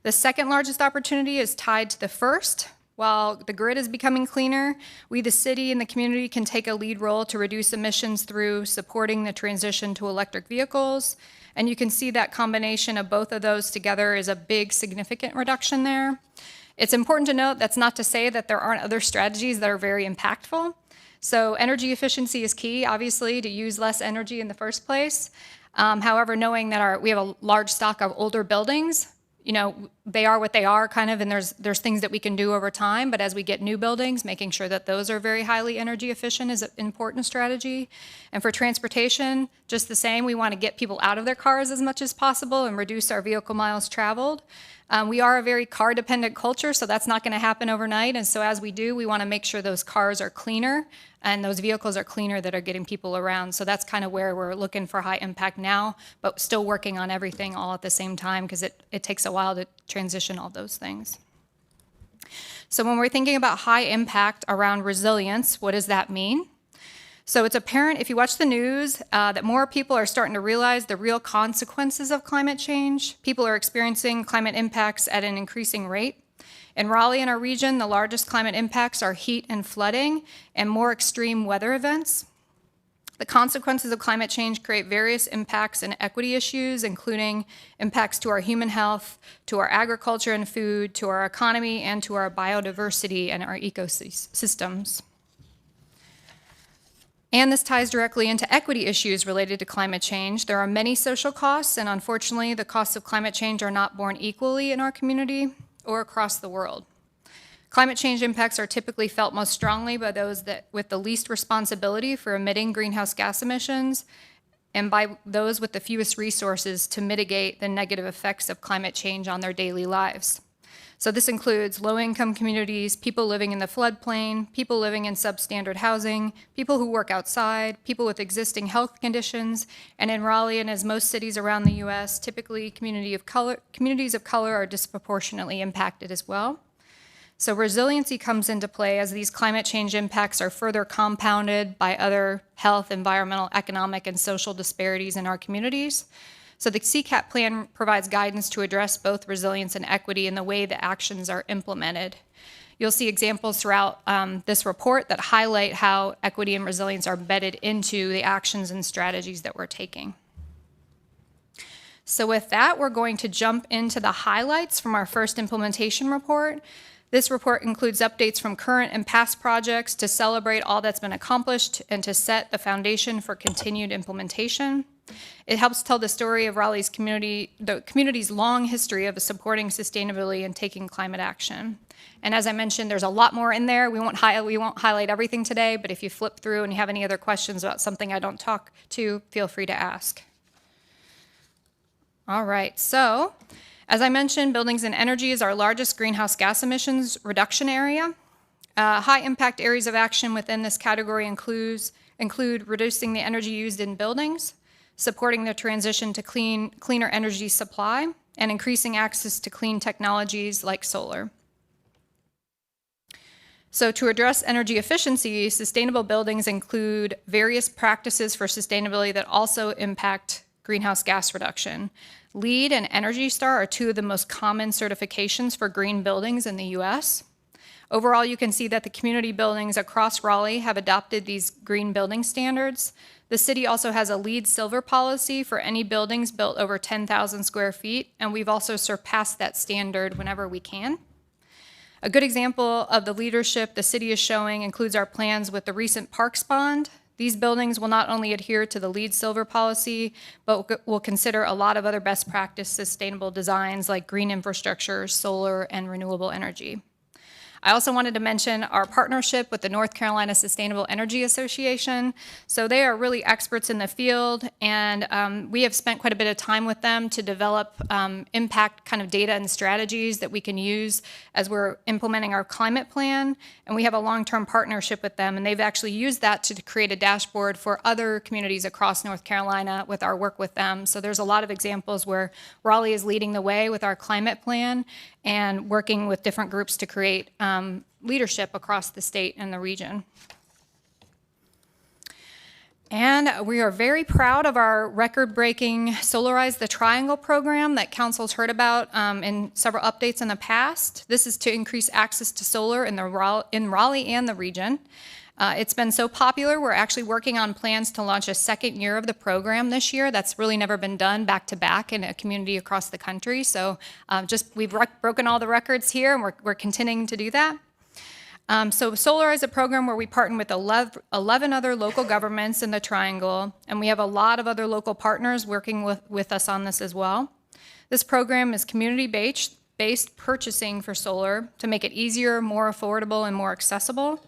The second largest opportunity is tied to the first. While the grid is becoming cleaner, we, the city and the community, can take a lead role to reduce emissions through supporting the transition to electric vehicles. And you can see that combination of both of those together is a big, significant reduction there. It's important to note that's not to say that there aren't other strategies that are very impactful. So energy efficiency is key, obviously, to use less energy in the first place. However, knowing that we have a large stock of older buildings, you know, they are what they are kind of, and there's things that we can do over time, but as we get new buildings, making sure that those are very highly energy efficient is an important strategy. And for transportation, just the same, we want to get people out of their cars as much as possible and reduce our vehicle miles traveled. We are a very car-dependent culture, so that's not going to happen overnight, and so as we do, we want to make sure those cars are cleaner and those vehicles are cleaner that are getting people around. So that's kind of where we're looking for high impact now, but still working on everything all at the same time because it takes a while to transition all those things. So when we're thinking about high impact around resilience, what does that mean? So it's apparent if you watch the news that more people are starting to realize the real consequences of climate change. People are experiencing climate impacts at an increasing rate. In Raleigh and our region, the largest climate impacts are heat and flooding and more extreme weather events. The consequences of climate change create various impacts and equity issues, including impacts to our human health, to our agriculture and food, to our economy, and to our biodiversity and our ecosystems. And this ties directly into equity issues related to climate change. There are many social costs, and unfortunately, the costs of climate change are not borne equally in our community or across the world. Climate change impacts are typically felt most strongly by those with the least responsibility for emitting greenhouse gas emissions and by those with the fewest resources to mitigate the negative effects of climate change on their daily lives. So this includes low-income communities, people living in the floodplain, people living in substandard housing, people who work outside, people with existing health conditions, and in Raleigh and as most cities around the U.S., typically communities of color are disproportionately impacted as well. So resiliency comes into play as these climate change impacts are further compounded by other health, environmental, economic, and social disparities in our communities. So the CCAP plan provides guidance to address both resilience and equity in the way the actions are implemented. You'll see examples throughout this report that highlight how equity and resilience are embedded into the actions and strategies that we're taking. So with that, we're going to jump into the highlights from our first implementation report. This report includes updates from current and past projects to celebrate all that's been accomplished and to set the foundation for continued implementation. It helps tell the story of Raleigh's community, the community's long history of supporting sustainability and taking climate action. And as I mentioned, there's a lot more in there. We won't highlight everything today, but if you flip through and you have any other questions about something I don't talk to, feel free to ask. All right, so as I mentioned, buildings and energy is our largest greenhouse gas emissions reduction area. High impact areas of action within this category include reducing the energy used in buildings, supporting the transition to cleaner energy supply, and increasing access to clean technologies like solar. So to address energy efficiency, sustainable buildings include various practices for sustainability that also impact greenhouse gas reduction. LEED and Energy Star are two of the most common certifications for green buildings in the US. Overall, you can see that the community buildings across Raleigh have adopted these green building standards. The city also has a LEED Silver policy for any buildings built over 10,000 square feet, and we've also surpassed that standard whenever we can. A good example of the leadership the city is showing includes our plans with the recent Parks Bond. These buildings will not only adhere to the LEED Silver policy, but will consider a lot of other best practice sustainable designs like green infrastructure, solar, and renewable energy. I also wanted to mention our partnership with the North Carolina Sustainable Energy Association. So they are really experts in the field, and we have spent quite a bit of time with them to develop impact kind of data and strategies that we can use as we're implementing our climate plan. And we have a long-term partnership with them, and they've actually used that to create a dashboard for other communities across North Carolina with our work with them. So there's a lot of examples where Raleigh is leading the way with our climate plan and working with different groups to create leadership across the state and the region. And we are very proud of our record-breaking Solarize the Triangle program that Council's heard about in several updates in the past. This is to increase access to solar in Raleigh and the region. It's been so popular, we're actually working on plans to launch a second year of the program this year. That's really never been done back-to-back in a community across the country. So we've broken all the records here, and we're continuing to do that. So Solar is a program where we partner with 11 other local governments in the Triangle, and we have a lot of other local partners working with us on this as well. This program is community-based purchasing for solar to make it easier, more affordable, and more accessible.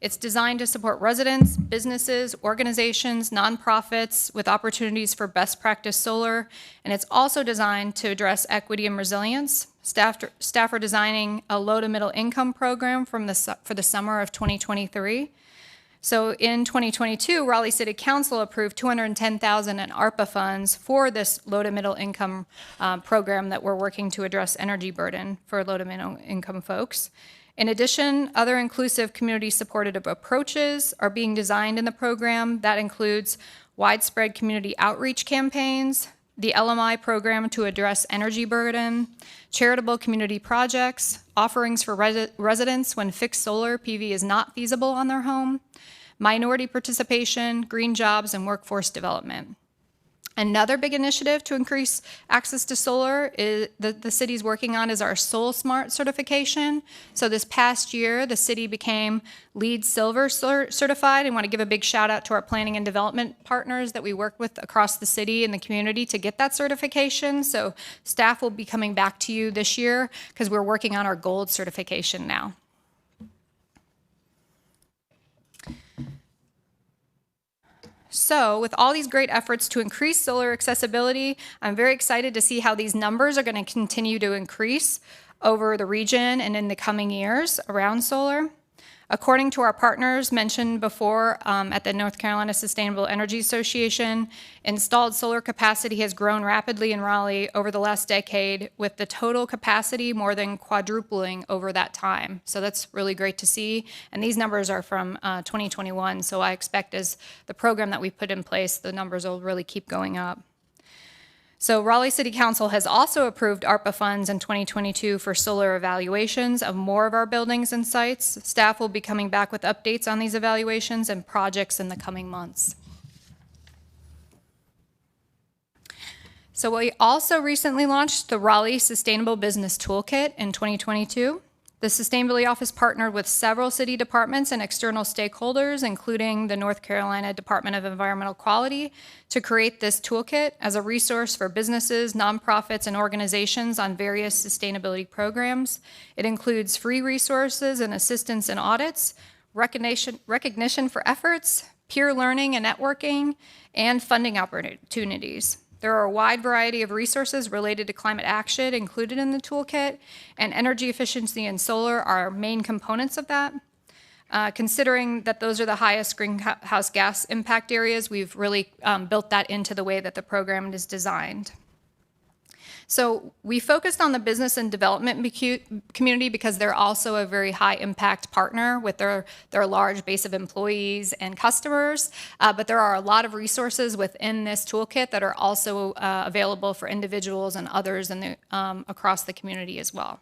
It's designed to support residents, businesses, organizations, nonprofits with opportunities for best practice solar, and it's also designed to address equity and resilience. Staff are designing a low to middle income program for the summer of 2023. So in 2022, Raleigh City Council approved $210,000 in ARPA funds for this low to middle income program that we're working to address energy burden for low to middle income folks. In addition, other inclusive community-supported approaches are being designed in the program. That includes widespread community outreach campaigns, the LMI program to address energy burden, charitable community projects, offerings for residents when fixed solar PV is not feasible on their home, minority participation, green jobs, and workforce development. Another big initiative to increase access to solar is the city's working on is our Soul Smart certification. So this past year, the city became LEED Silver certified. I want to give a big shout out to our planning and development partners that we work with across the city and the community to get that certification. So staff will be coming back to you this year because we're working on our gold certification now. So with all these great efforts to increase solar accessibility, I'm very excited to see how these numbers are going to continue to increase over the region and in the coming years around solar. According to our partners mentioned before at the North Carolina Sustainable Energy Association, installed solar capacity has grown rapidly in Raleigh over the last decade, with the total capacity more than quadrupling over that time. So that's really great to see. And these numbers are from 2021, so I expect as the program that we put in place, the numbers will really keep going up. So Raleigh City Council has also approved ARPA funds in 2022 for solar evaluations of more of our buildings and sites. Staff will be coming back with updates on these evaluations and projects in the coming months. So we also recently launched the Raleigh Sustainable Business Toolkit in 2022. The Sustainability Office partnered with several city departments and external stakeholders, including the North Carolina Department of Environmental Quality, to create this toolkit as a resource for businesses, nonprofits, and organizations on various sustainability programs. It includes free resources and assistance in audits, recognition for efforts, peer learning and networking, and funding opportunities. There are a wide variety of resources related to climate action included in the toolkit, and energy efficiency and solar are main components of that. Considering that those are the highest greenhouse gas impact areas, we've really built that into the way that the program is designed. So we focused on the business and development community because they're also a very high impact partner with their large base of employees and customers. But there are a lot of resources within this toolkit that are also available for individuals and others in the, across the community as well.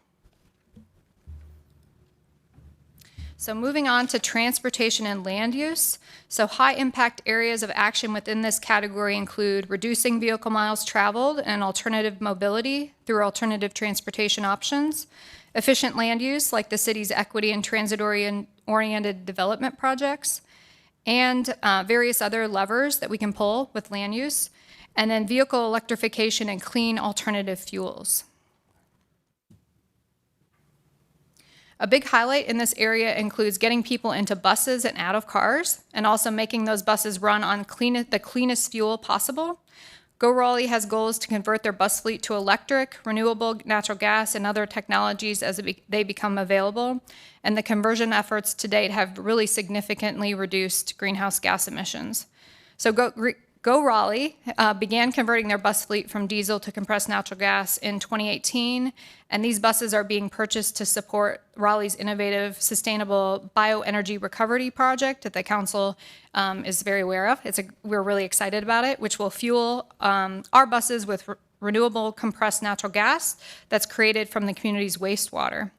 So moving on to transportation and land use. So high impact areas of action within this category include reducing vehicle miles traveled and alternative mobility through alternative transportation options, efficient land use like the city's equity and transit-oriented development projects, and various other levers that we can pull with land use, and then vehicle electrification and clean alternative fuels. A big highlight in this area includes getting people into buses and out of cars, and also making those buses run on the cleanest fuel possible. Go Raleigh has goals to convert their bus fleet to electric, renewable natural gas, and other technologies as they become available, and the conversion efforts to date have really significantly reduced greenhouse gas emissions. So Go Raleigh began converting their bus fleet from diesel to compressed natural gas in 2018, and these buses are being purchased to support Raleigh's innovative, sustainable bioenergy recovery project that the council is very aware of. We're really excited about it, which will fuel our buses with renewable compressed natural gas that's created from the community's wastewater.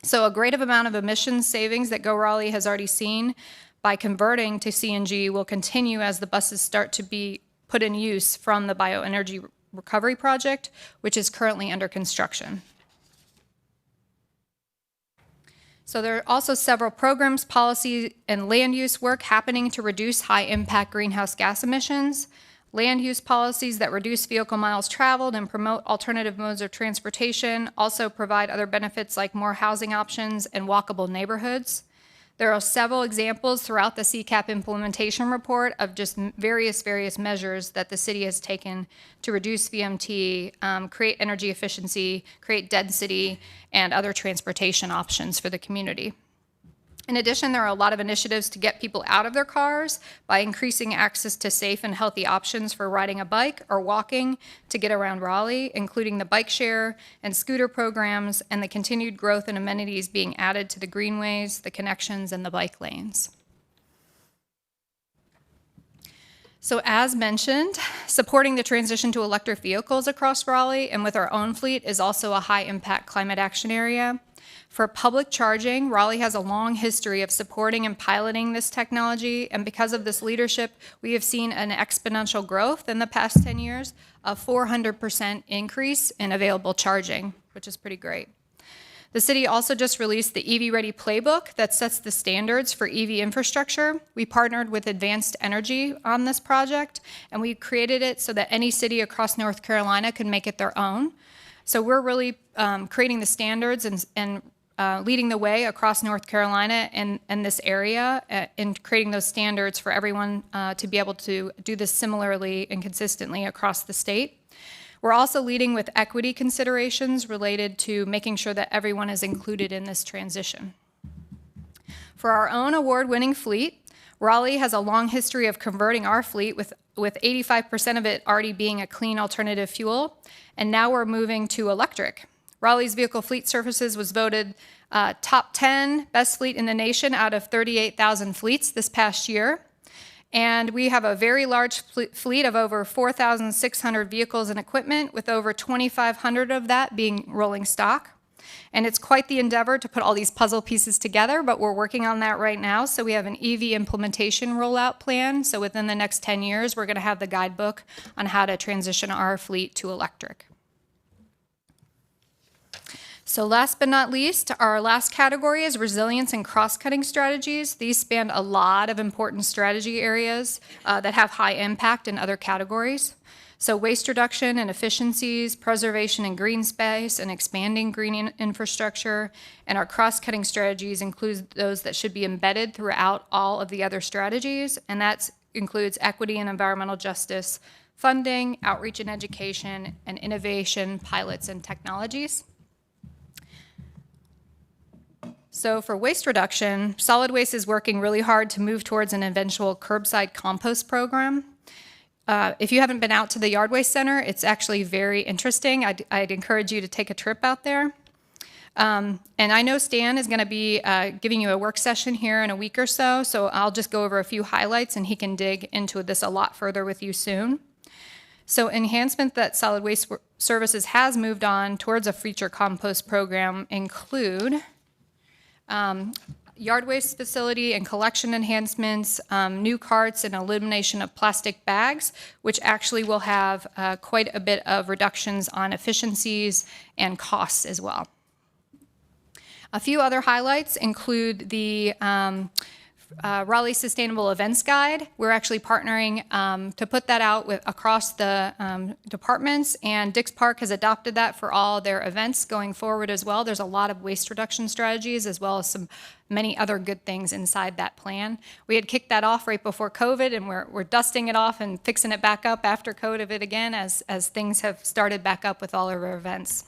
So a great amount of emissions savings that Go Raleigh has already seen by converting to CNG will continue as the buses start to be put in use from the bioenergy recovery project, which is currently under construction. So there are also several programs, policy, and land use work happening to reduce high-impact greenhouse gas emissions. Land use policies that reduce vehicle miles traveled and promote alternative modes of transportation also provide other benefits like more housing options and walkable neighborhoods. There are several examples throughout the CCAP implementation report of just various measures that the city has taken to reduce VMT, create energy efficiency, create density, and other transportation options for the community. In addition, there are a lot of initiatives to get people out of their cars by increasing access to safe and healthy options for riding a bike or walking to get around Raleigh, including the bike share and scooter programs and the continued growth in amenities being added to the greenways, the connections, and the bike lanes. So as mentioned, supporting the transition to electric vehicles across Raleigh and with our own fleet is also a high impact climate action area. For public charging, Raleigh has a long history of supporting and piloting this technology, and because of this leadership, we have seen an exponential growth in the past 10 years, a 400% increase in available charging, which is pretty great. The city also just released the EV Ready Playbook that sets the standards for EV infrastructure. We partnered with Advanced Energy on this project, and we created it so that any city across North Carolina can make it their own. So we're really creating the standards and leading the way across North Carolina and this area in creating those standards for everyone to be able to do this similarly and consistently across the state. We're also leading with equity considerations related to making sure that everyone is included in this transition. For our own award-winning fleet, Raleigh has a long history of converting our fleet with 85% of it already being a clean alternative fuel, and now we're moving to electric. Raleigh's Vehicle Fleet Services was voted top 10 best fleet in the nation out of 38,000 fleets this past year. And we have a very large fleet of over 4,600 vehicles and equipment, with over 2,500 of that being rolling stock. And it's quite the endeavor to put all these puzzle pieces together, but we're working on that right now. So we have an EV implementation rollout plan. So within the next 10 years, we're going to have the guidebook on how to transition our fleet to electric. So last but not least, our last category is resilience and cross-cutting strategies. These span a lot of important strategy areas that have high impact in other categories. So waste reduction and efficiencies, preservation and green space, and expanding green infrastructure. And our cross-cutting strategies include those that should be embedded throughout all of the other strategies, and that includes equity and environmental justice, funding, outreach and education, and innovation, pilots, and technologies. So for waste reduction, Solid Waste is working really hard to move towards an eventual curbside compost program. If you haven't been out to the Yard Waste Center, it's actually very interesting. I'd encourage you to take a trip out there. And I know Stan is going to be giving you a work session here in a week or so, so I'll just go over a few highlights and he can dig into this a lot further with you soon. So enhancement that Solid Waste Services has moved on towards a future compost program include yard waste facility and collection enhancements, new carts, and elimination of plastic bags, which actually will have quite a bit of reductions on efficiencies and costs as well. A few other highlights include the Raleigh Sustainable Events Guide. We're actually partnering to put that out across the departments, and Dix Park has adopted that for all their events going forward as well. There's a lot of waste reduction strategies as well as many other good things inside that plan. We had kicked that off right before COVID, and we're dusting it off and fixing it back up after COVID again as things have started back up with all of our events.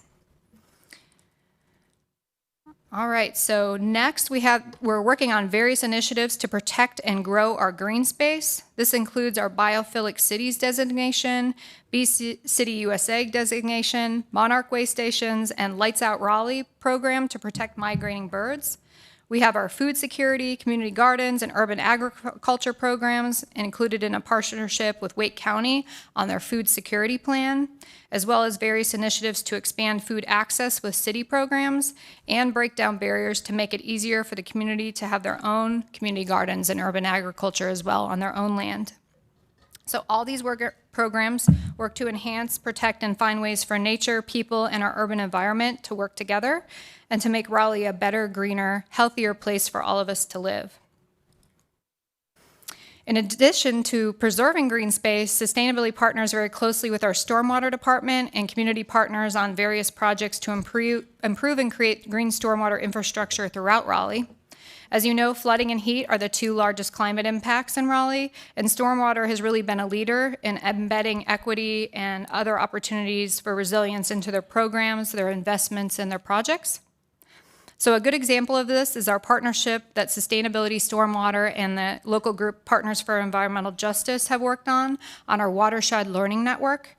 All right, so next we're working on various initiatives to protect and grow our green space. This includes our Biophilic Cities designation, Bee City USA designation, Monarch Way Stations, and Lights Out Raleigh program to protect migrating birds. We have our food security, community gardens, and urban agriculture programs included in a partnership with Wake County on their food security plan, as well as various initiatives to expand food access with city programs and break down barriers to make it easier for the community to have their own community gardens and urban agriculture as well on their own land. So all these programs work to enhance, protect, and find ways for nature, people, and our urban environment to work together and to make Raleigh a better, greener, healthier place for all of us to live. In addition to preserving green space, Sustainability partners very closely with our stormwater department and community partners on various projects to improve and create green stormwater infrastructure throughout Raleigh. As you know, flooding and heat are the two largest climate impacts in Raleigh, and stormwater has really been a leader in embedding equity and other opportunities for resilience into their programs, their investments, and their projects. So a good example of this is our partnership that Sustainability, Stormwater, and the local group Partners for Environmental Justice have worked on our Watershed Learning Network.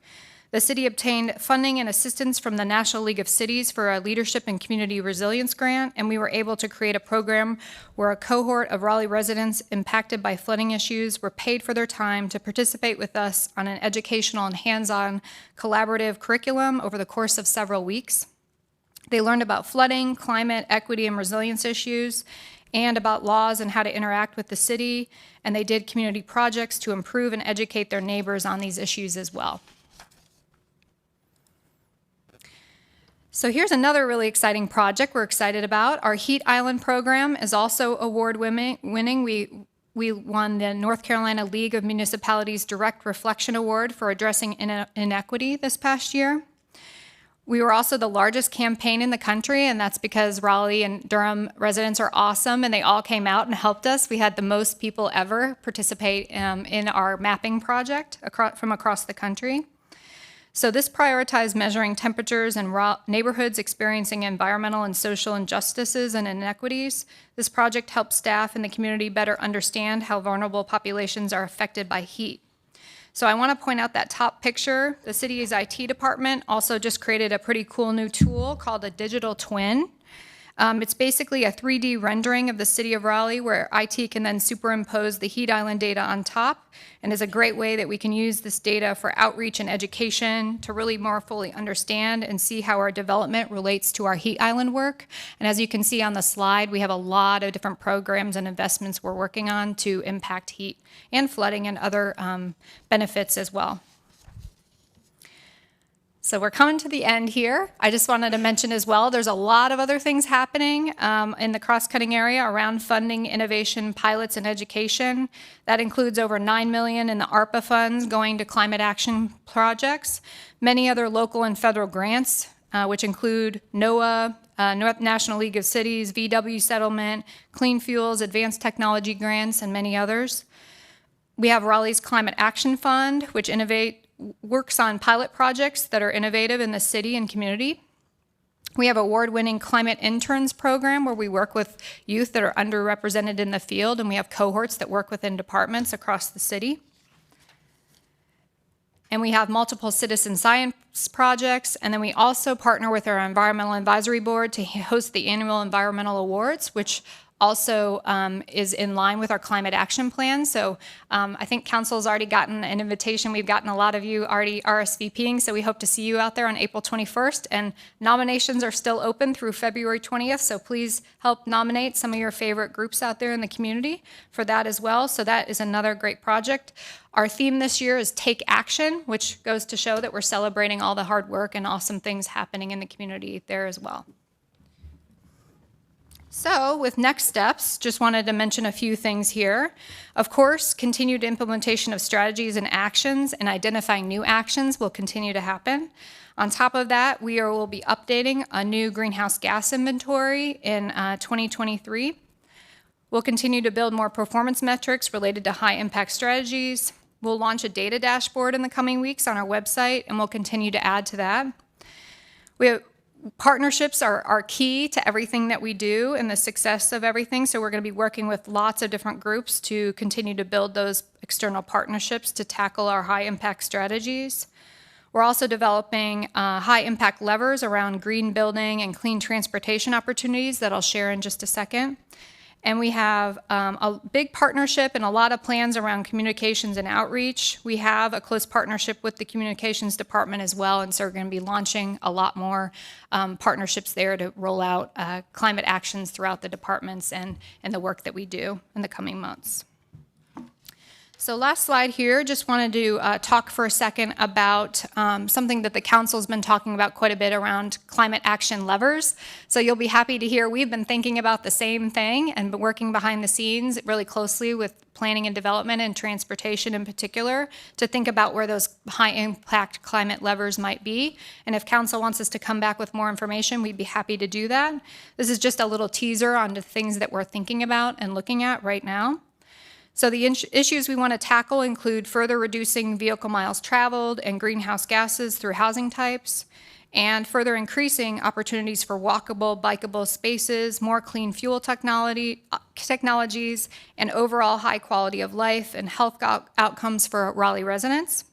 The city obtained funding and assistance from the National League of Cities for a Leadership and Community Resilience grant, and we were able to create a program where a cohort of Raleigh residents impacted by flooding issues were paid for their time to participate with us on an educational and hands-on collaborative curriculum over the course of several weeks. They learned about flooding, climate, equity, and resilience issues, and about laws and how to interact with the city. And they did community projects to improve and educate their neighbors on these issues as well. So here's another really exciting project we're excited about. Our Heat Island program is also award-winning. We won the North Carolina League of Municipalities Direct Reflection Award for addressing inequity this past year. We were also the largest campaign in the country, and that's because Raleigh and Durham residents are awesome, and they all came out and helped us. We had the most people ever participate in our mapping project from across the country. So this prioritized measuring temperatures in neighborhoods experiencing environmental and social injustices and inequities. This project helps staff in the community better understand how vulnerable populations are affected by heat. So I want to point out that top picture. The city's IT department also just created a pretty cool new tool called a digital twin. It's basically a 3D rendering of the city of Raleigh where IT can then superimpose the Heat Island data on top, and is a great way that we can use this data for outreach and education to really more fully understand and see how our development relates to our Heat Island work. And as you can see on the slide, we have a lot of different programs and investments we're working on to impact heat and flooding and other benefits as well. So we're coming to the end here. I just wanted to mention as well, there's a lot of other things happening in the cross-cutting area around funding, innovation, pilots, and education. That includes over $9 million in the ARPA funds going to climate action projects, many other local and federal grants, which include NOAA, National League of Cities, VW settlement, clean fuels, advanced technology grants, and many others. We have Raleigh's Climate Action Fund, which works on pilot projects that are innovative in the city and community. We have award-winning Climate Interns program where we work with youth that are underrepresented in the field, and we have cohorts that work within departments across the city. And we have multiple citizen science projects, and then we also partner with our Environmental Advisory Board to host the annual Environmental Awards, which also is in line with our climate action plan. So I think council's already gotten an invitation. We've gotten a lot of you already RSVPing, so we hope to see you out there on April 21st. And nominations are still open through February 20th, so please help nominate some of your favorite groups out there in the community for that as well. So that is another great project. Our theme this year is Take Action, which goes to show that we're celebrating all the hard work and awesome things happening in the community there as well. So with next steps, just wanted to mention a few things here. Of course, continued implementation of strategies and actions and identifying new actions will continue to happen. On top of that, we will be updating a new greenhouse gas inventory in 2023. We'll continue to build more performance metrics related to high impact strategies. We'll launch a data dashboard in the coming weeks on our website, and we'll continue to add to that. Partnerships are key to everything that we do and the success of everything, so we're going to be working with lots of different groups to continue to build those external partnerships to tackle our high-impact strategies. We're also developing high-impact levers around green building and clean transportation opportunities that I'll share in just a second. And we have a big partnership and a lot of plans around communications and outreach. We have a close partnership with the communications department as well, and so we're going to be launching a lot more partnerships there to roll out climate actions throughout the departments and the work that we do in the coming months. So last slide here, just wanted to talk for a second about something that the council's been talking about quite a bit around climate action levers. So you'll be happy to hear we've been thinking about the same thing and been working behind the scenes really closely with planning and development and transportation in particular to think about where those high impact climate levers might be. And if council wants us to come back with more information, we'd be happy to do that. This is just a little teaser on the things that we're thinking about and looking at right now. So the issues we want to tackle include further reducing vehicle miles traveled and greenhouse gases through housing types, and further increasing opportunities for walkable, bikeable spaces, more clean fuel technologies, and overall high quality of life and health outcomes for Raleigh residents.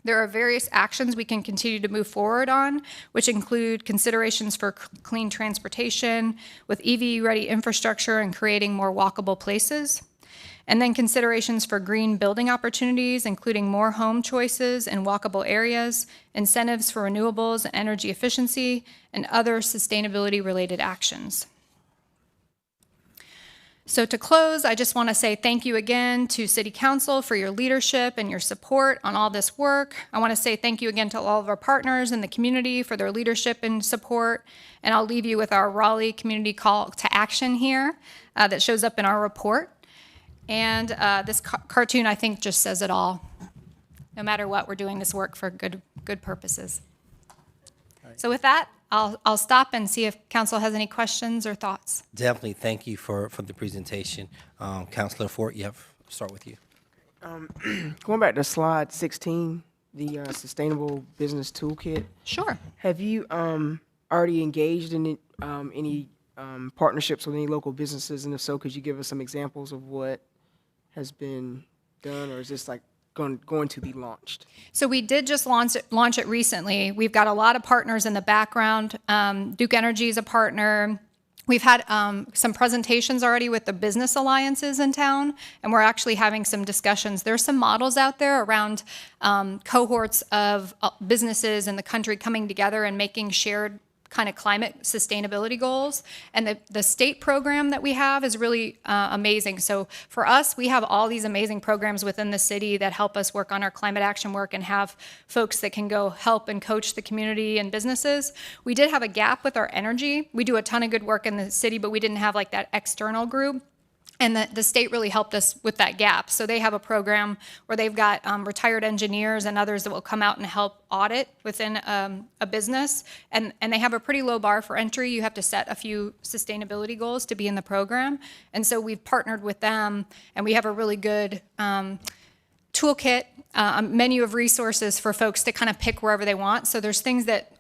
There are various actions we can continue to move forward on, which include considerations for clean transportation with EV-ready infrastructure and creating more walkable places. And then considerations for green building opportunities, including more home choices and walkable areas, incentives for renewables and energy efficiency, and other sustainability-related actions. So to close, I just want to say thank you again to City Council for your leadership and your support on all this work. I want to say thank you again to all of our partners in the community for their leadership and support. And I'll leave you with our Raleigh community call to action here that shows up in our report. And this cartoon, I think, just says it all. No matter what, we're doing this work for good purposes. So with that, I'll stop and see if council has any questions or thoughts. Definitely, thank you for the presentation. Councilor Fort, start with you. Going back to slide 16, the Sustainable Business Toolkit. Sure. Have you already engaged in any partnerships with any local businesses? And if so, could you give us some examples of what has been done, or is this like going to be launched? So we did just launch it recently. We've got a lot of partners in the background. Duke Energy is a partner. We've had some presentations already with the business alliances in town, and we're actually having some discussions. There's some models out there around cohorts of businesses in the country coming together and making shared kind of climate sustainability goals. And the state program that we have is really amazing. So for us, we have all these amazing programs within the city that help us work on our climate action work and have folks that can go help and coach the community and businesses. We did have a gap with our energy. We do a ton of good work in the city, but we didn't have like that external group. And the state really helped us with that gap. So they have a program where they've got retired engineers and others that will come out and help audit within a business. And they have a pretty low bar for entry. You have to set a few sustainability goals to be in the program. And so we've partnered with them, and we have a really good toolkit, a menu of resources for folks to kind of pick wherever they want. So there's things that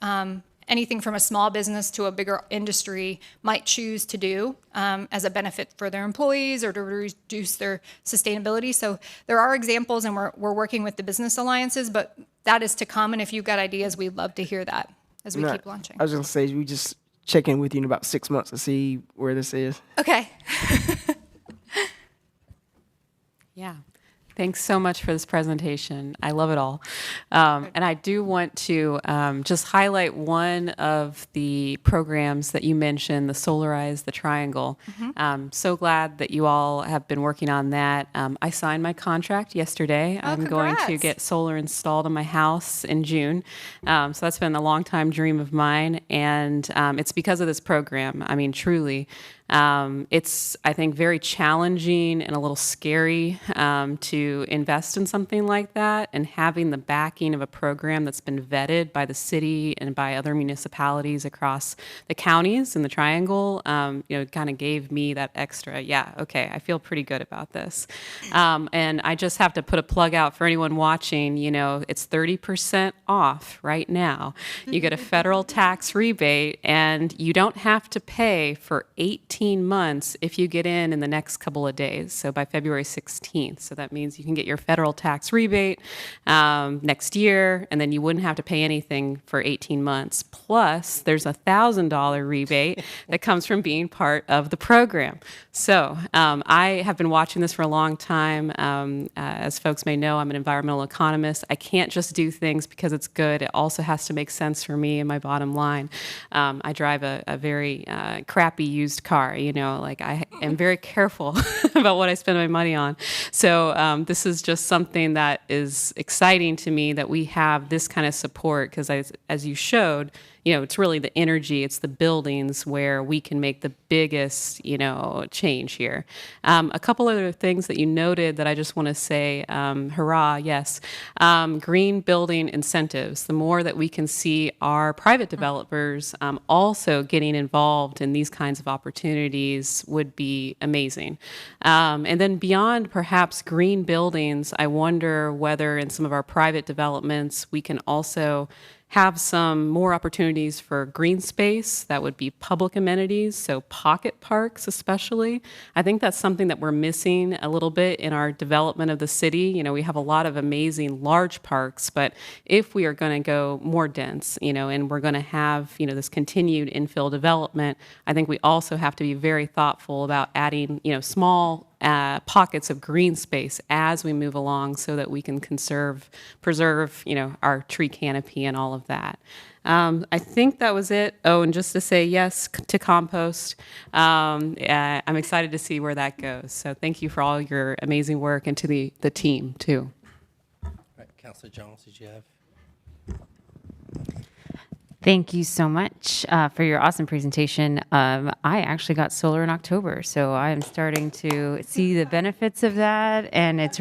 anything from a small business to a bigger industry might choose to do as a benefit for their employees or to reduce their sustainability. So there are examples, and we're working with the business alliances, but that is to come. And if you've got ideas, we'd love to hear that as we keep launching. I was going to say, we just check in with you in about 6 months to see where this is. Okay. Yeah. Thanks so much for this presentation. I love it all. And I do want to just highlight one of the programs that you mentioned, the Solarize the Triangle. So glad that you all have been working on that. I signed my contract yesterday. I'm going to get solar installed in my house in June. So that's been a long time dream of mine. And it's because of this program. I mean, truly. It's, I think, very challenging and a little scary to invest in something like that, and having the backing of a program that's been vetted by the city and by other municipalities across the counties in the Triangle, kind of gave me that extra, I feel pretty good about this. And I just have to put a plug out for anyone watching, it's 30% off right now. You get a federal tax rebate, and you don't have to pay for 18 months if you get in the next couple of days, so by February 16th. So that means you can get your federal tax rebate next year, and then you wouldn't have to pay anything for 18 months. Plus, there's a $1,000 rebate that comes from being part of the program. So I have been watching this for a long time. As folks may know, I'm an environmental economist. I can't just do things because it's good. It also has to make sense for me and my bottom line. I drive a very crappy used car. I am very careful about what I spend my money on. So this is just something that is exciting to me, that we have this kind of support, because as you showed, it's really the energy, it's the buildings where we can make the biggest, change here. A couple other things that you noted that I just want to say, hurrah, yes. Green building incentives. The more that we can see our private developers also getting involved in these kinds of opportunities would be amazing. And then beyond perhaps green buildings, I wonder whether in some of our private developments we can also have some more opportunities for green space. That would be public amenities, so pocket parks especially. I think that's something that we're missing a little bit in our development of the city. We have a lot of amazing large parks, but if we are going to go more dense, and we're going to have, this continued infill development, I think we also have to be very thoughtful about adding, small pockets of green space as we move along so that we can preserve, our tree canopy and all of that. I think that was it. Oh, and just to say yes to compost. I'm excited to see where that goes. So thank you for all your amazing work and to the team too. All right, Councilor Jones, did you have? Thank you so much for your awesome presentation. I actually got solar in October, so I am starting to see the benefits of that, and it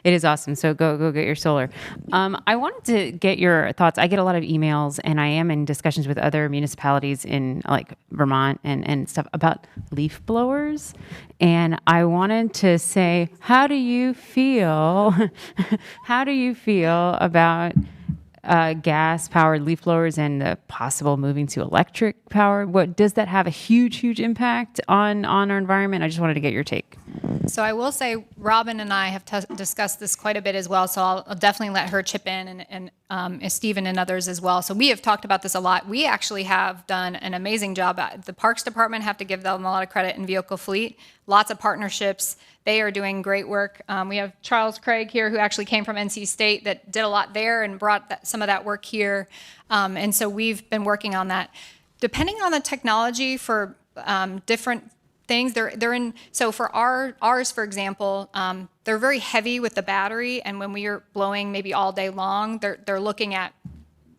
is awesome. So go get your solar. I wanted to get your thoughts. I get a lot of emails, and I am in discussions with other municipalities in like Vermont and stuff about leaf blowers. And I wanted to say, how do you feel? How do you feel about gas-powered leaf blowers and the possible moving to electric power? What does that have a huge impact on our environment? I just wanted to get your take. So I will say, Robin and I have discussed this quite a bit as well. So I'll definitely let her chip in, and Stephen and others as well. So we have talked about this a lot. We actually have done an amazing job. The Parks Department, have to give them a lot of credit, in vehicle fleet. Lots of partnerships. They are doing great work. We have Charles Craig here, who actually came from NC State, that did a lot there and brought some of that work here. And so we've been working on that. Depending on the technology for different things, they're in. So for ours, for example, they're very heavy with the battery, and when we are blowing maybe all day long, they're looking at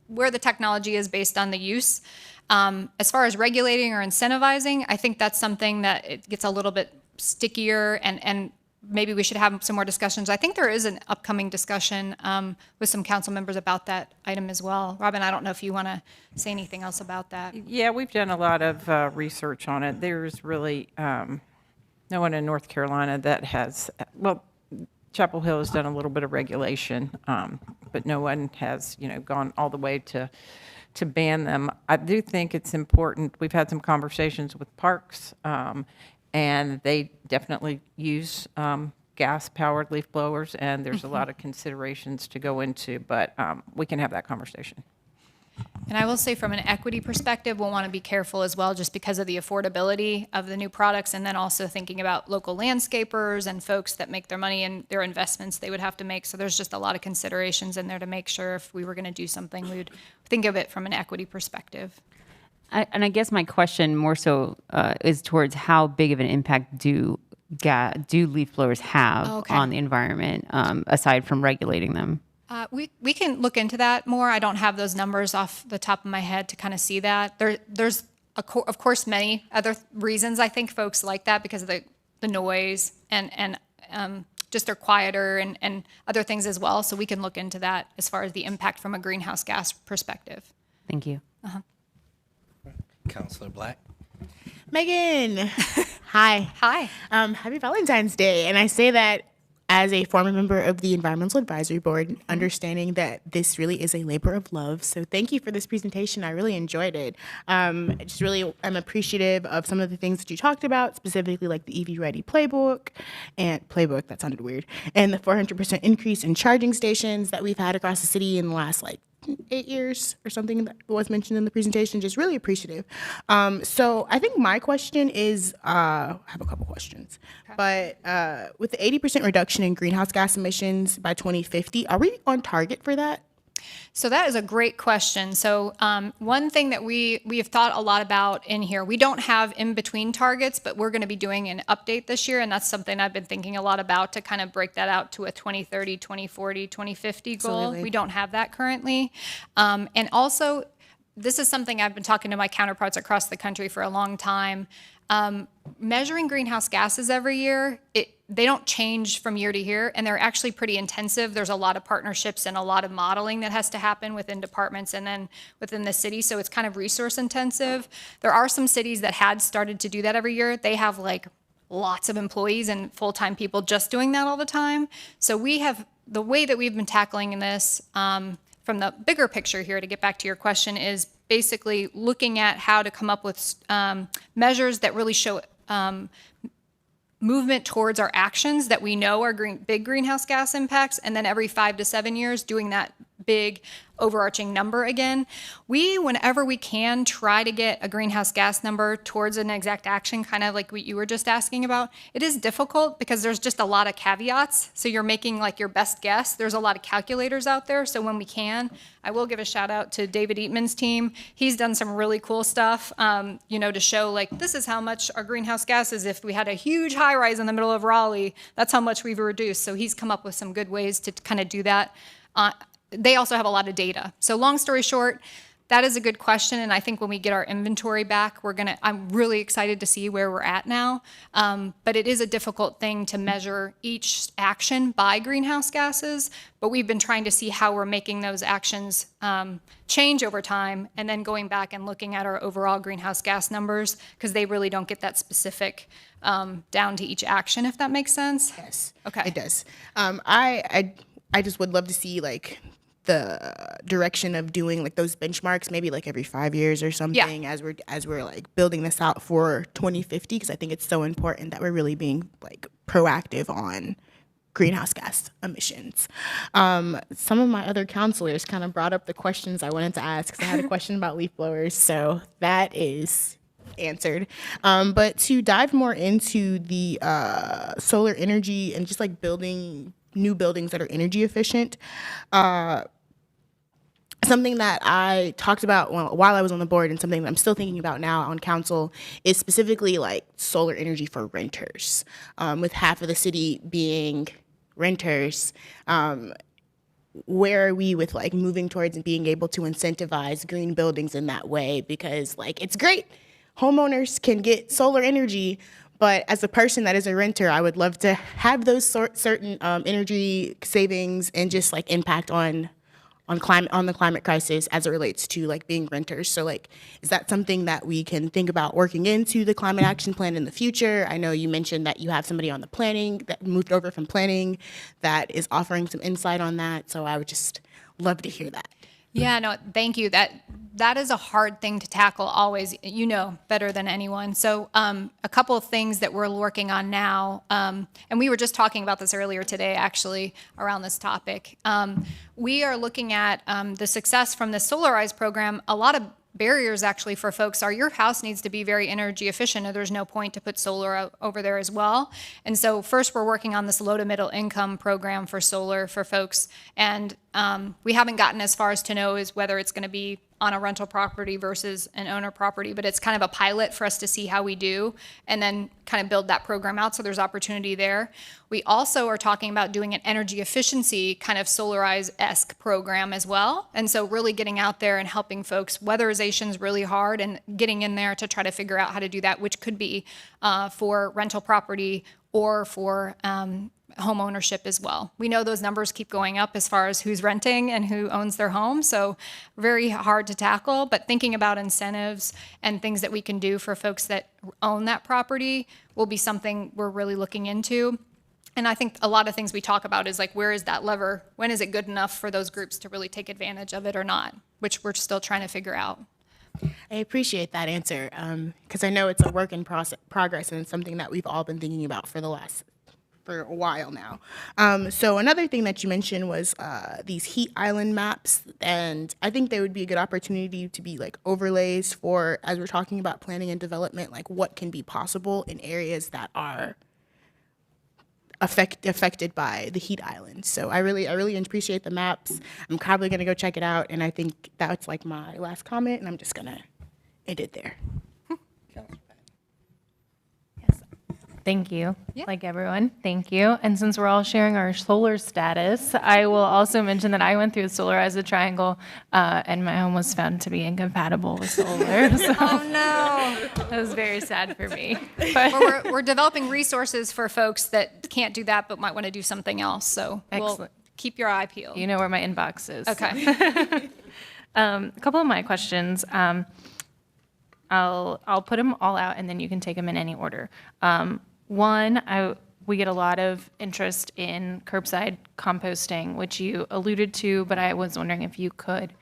where the technology is based on the use. As far as regulating or incentivizing, I think that's something that it gets a little bit stickier, and maybe we should have some more discussions. I think there is an upcoming discussion with some council members about that item as well. Robin, I don't know if you want to say anything else about that. Yeah, we've done a lot of research on it. There's really no one in North Carolina that has, well, Chapel Hill has done a little bit of regulation, but no one has, gone all the way to ban them. I do think it's important. We've had some conversations with parks, and they definitely use gas-powered leaf blowers, and there's a lot of considerations to go into, but we can have that conversation. And I will say, from an equity perspective, we'll want to be careful as well, just because of the affordability of the new products, and then also thinking about local landscapers and folks that make their money and their investments they would have to make. So there's just a lot of considerations in there to make sure if we were going to do something, we would think of it from an equity perspective. And I guess my question more so is towards how big of an impact do leaf blowers have on the environment, aside from regulating them? We can look into that more. I don't have those numbers off the top of my head to kind of see that. There's of course many other reasons I think folks like that, because of the noise and just they're quieter and other things as well. So we can look into that as far as the impact from a greenhouse gas perspective. Thank you. Councilor Black. Megan, hi. Hi. Happy Valentine's Day. And I say that as a former member of the Environmental Advisory Board, understanding that this really is a labor of love. So thank you for this presentation. I really enjoyed it. I just really am appreciative of some of the things that you talked about, specifically like the EV Ready Playbook, that sounded weird, and the 400% increase in charging stations that we've had across the city in the last 8 years or something that was mentioned in the presentation. Just really appreciative. So I think my question is, I have a couple questions, but with the 80% reduction in greenhouse gas emissions by 2050, are we on target for that? So that is a great question. So one thing that we have thought a lot about in here, we don't have in-between targets, but we're going to be doing an update this year, and that's something I've been thinking a lot about, to kind of break that out to a 2030, 2040, 2050 goal. Absolutely. We don't have that currently. And also, this is something I've been talking to my counterparts across the country for a long time. Measuring greenhouse gases every year, they don't change from year to year, and they're actually pretty intensive. There's a lot of partnerships and a lot of modeling that has to happen within departments and then within the city, so it's kind of resource intensive. There are some cities that had started to do that every year. They have lots of employees and full-time people just doing that all the time. So we have, the way that we've been tackling this from the bigger picture here, to get back to your question, is basically looking at how to come up with measures that really show movement towards our actions that we know are big greenhouse gas impacts, and then every 5 to 7 years doing that big overarching number again. We, whenever we can, try to get a greenhouse gas number towards an exact action, kind of like what you were just asking about. It is difficult because there's just a lot of caveats. So you're making like your best guess. There's a lot of calculators out there. So when we can, I will give a shout out to David Eatman's team. He's done some really cool stuff, to show like, this is how much our greenhouse gas is. If we had a huge high rise in the middle of Raleigh, that's how much we've reduced. So he's come up with some good ways to kind of do that. They also have a lot of data. So long story short, that is a good question, and I think when we get our inventory back, I'm really excited to see where we're at now. But it is a difficult thing to measure each action by greenhouse gases, but we've been trying to see how we're making those actions change over time, and then going back and looking at our overall greenhouse gas numbers, because they really don't get that specific down to each action, if that makes sense. Yes. Okay. It does. I just would love to see like the direction of doing like those benchmarks, maybe like every 5 years or something, as we're like building this out for 2050, because I think it's so important that we're really being like proactive on greenhouse gas emissions. Some of my other counselors kind of brought up the questions I wanted to ask, because I had a question about leaf blowers, so that is answered. But to dive more into the solar energy and just like building new buildings that are energy efficient, something that I talked about while I was on the board, and something that I'm still thinking about now on council, is specifically like solar energy for renters. With half of the city being renters, where are we with like moving towards and being able to incentivize green buildings in that way? Because like, it's great, homeowners can get solar energy, but as a person that is a renter, I would love to have those certain energy savings and just like impact on the climate crisis as it relates to like being renters. So like, is that something that we can think about working into the climate action plan in the future? I know you mentioned that you have somebody on the planning that moved over from planning that is offering some insight on that. So I would just love to hear that. Yeah, no, thank you. That is a hard thing to tackle always, better than anyone. So a couple of things that we're working on now, and we were just talking about this earlier today, actually, around this topic. We are looking at the success from the Solarize program. A lot of barriers actually for folks are your house needs to be very energy efficient, or there's no point to put solar over there as well. And so first we're working on this low to middle income program for solar for folks. And we haven't gotten as far as to know is whether it's going to be on a rental property versus an owner property, but it's kind of a pilot for us to see how we do and then kind of build that program out. So there's opportunity there. We also are talking about doing an energy efficiency kind of Solarize-esque program as well. And so really getting out there and helping folks. Weatherization is really hard, and getting in there to try to figure out how to do that, which could be for rental property or for home ownership as well. We know those numbers keep going up as far as who's renting and who owns their home, so very hard to tackle, but thinking about incentives and things that we can do for folks that own that property will be something we're really looking into. And I think a lot of things we talk about is like, where is that lever? When is it good enough for those groups to really take advantage of it or not, which we're still trying to figure out. I appreciate that answer, because I know it's a work in progress, and it's something that we've all been thinking about for a while now. So another thing that you mentioned was these heat island maps, and I think they would be a good opportunity to be like overlays for, as we're talking about planning and development, like what can be possible in areas that are affected by the heat island. So I really appreciate the maps. I'm probably gonna go check it out, and I think that's like my last comment, and I'm just gonna end it there. Thank you. Like everyone, thank you. And since we're all sharing our solar status, I will also mention that I went through Solarize the Triangle, and my home was found to be incompatible with solar. So Oh no. that was very sad for me. Well, we're developing resources for folks that can't do that but might want to do something else. So we'll Excellent. keep your eye peeled. You know where my inbox is. Okay. A couple of my questions. I'll put them all out, and then you can take them in any order. One, we get a lot of interest in curbside composting, which you alluded to, but I was wondering if you could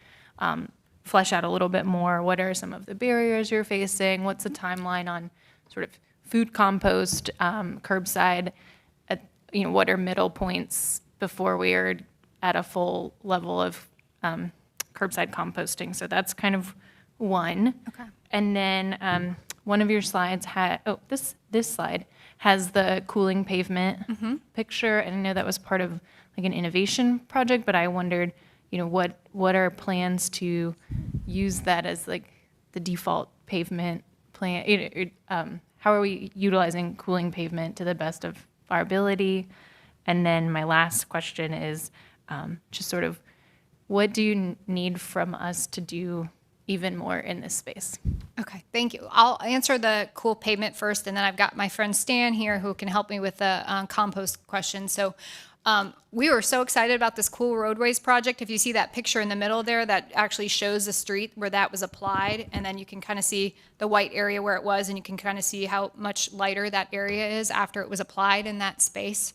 flesh out a little bit more. What are some of the barriers you're facing? What's the timeline on sort of food compost, curbside? What are middle points before we are at a full level of curbside composting. So that's kind of one. Okay. And then one of your slides had, this slide has the cooling pavement picture. And I know that was part of like an innovation project, but I wondered, what are plans to use that as like the default pavement plan? How are we utilizing cooling pavement to the best of our ability? And then my last question is just sort of, what do you need from us to do even more in this space? Okay, thank you. I'll answer the cool pavement first, and then I've got my friend Stan here who can help me with the compost question. So we were so excited about this cool roadways project. If you see that picture in the middle there, that actually shows the street where that was applied, and then you can kind of see the white area where it was, and you can kind of see how much lighter that area is after it was applied in that space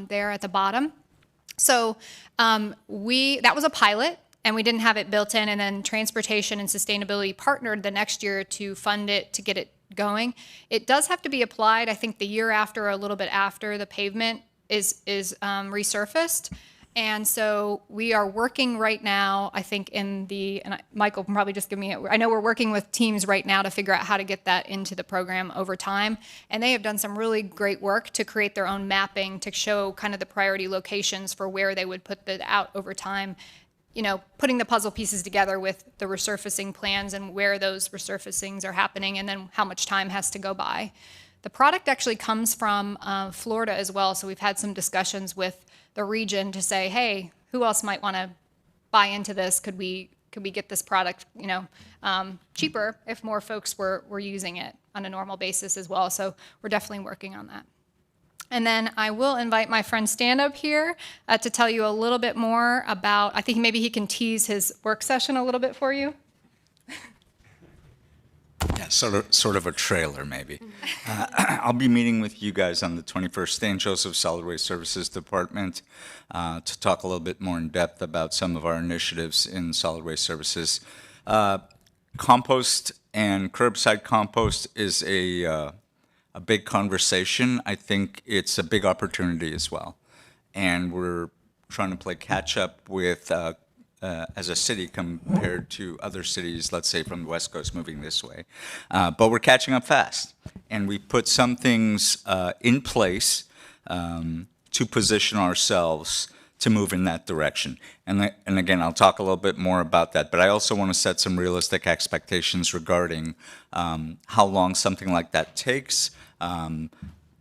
there at the bottom. So that was a pilot, and we didn't have it built in, and then Transportation and Sustainability partnered the next year to fund it, to get it going. It does have to be applied, I think, the year after or a little bit after the pavement is resurfaced. And so we are working right now, I think Michael can probably just give me I know we're working with teams right now to figure out how to get that into the program over time. And they have done some really great work to create their own mapping to show kind of the priority locations for where they would put that out over time. Putting the puzzle pieces together with the resurfacing plans and where those resurfacings are happening and then how much time has to go by. The product actually comes from Florida as well. So we've had some discussions with the region to say, hey, who else might want to buy into this? Could we get this product, cheaper if more folks were using it on a normal basis as well? So we're definitely working on that. And then I will invite my friend Stan up here to tell you a little bit more about, I think maybe he can tease his work session a little bit for you. Yeah, sort of a trailer, maybe. I'll be meeting with you guys on the 21st, Stan Joseph, Solid Waste Services Department, to talk a little bit more in depth about some of our initiatives in solid waste services. Compost and curbside compost is a big conversation. I think it's a big opportunity as well. And we're trying to play catch up with as a city compared to other cities, let's say from the West Coast moving this way. But we're catching up fast. And we put some things in place to position ourselves to move in that direction. And again, I'll talk a little bit more about that. But I also want to set some realistic expectations regarding how long something like that takes.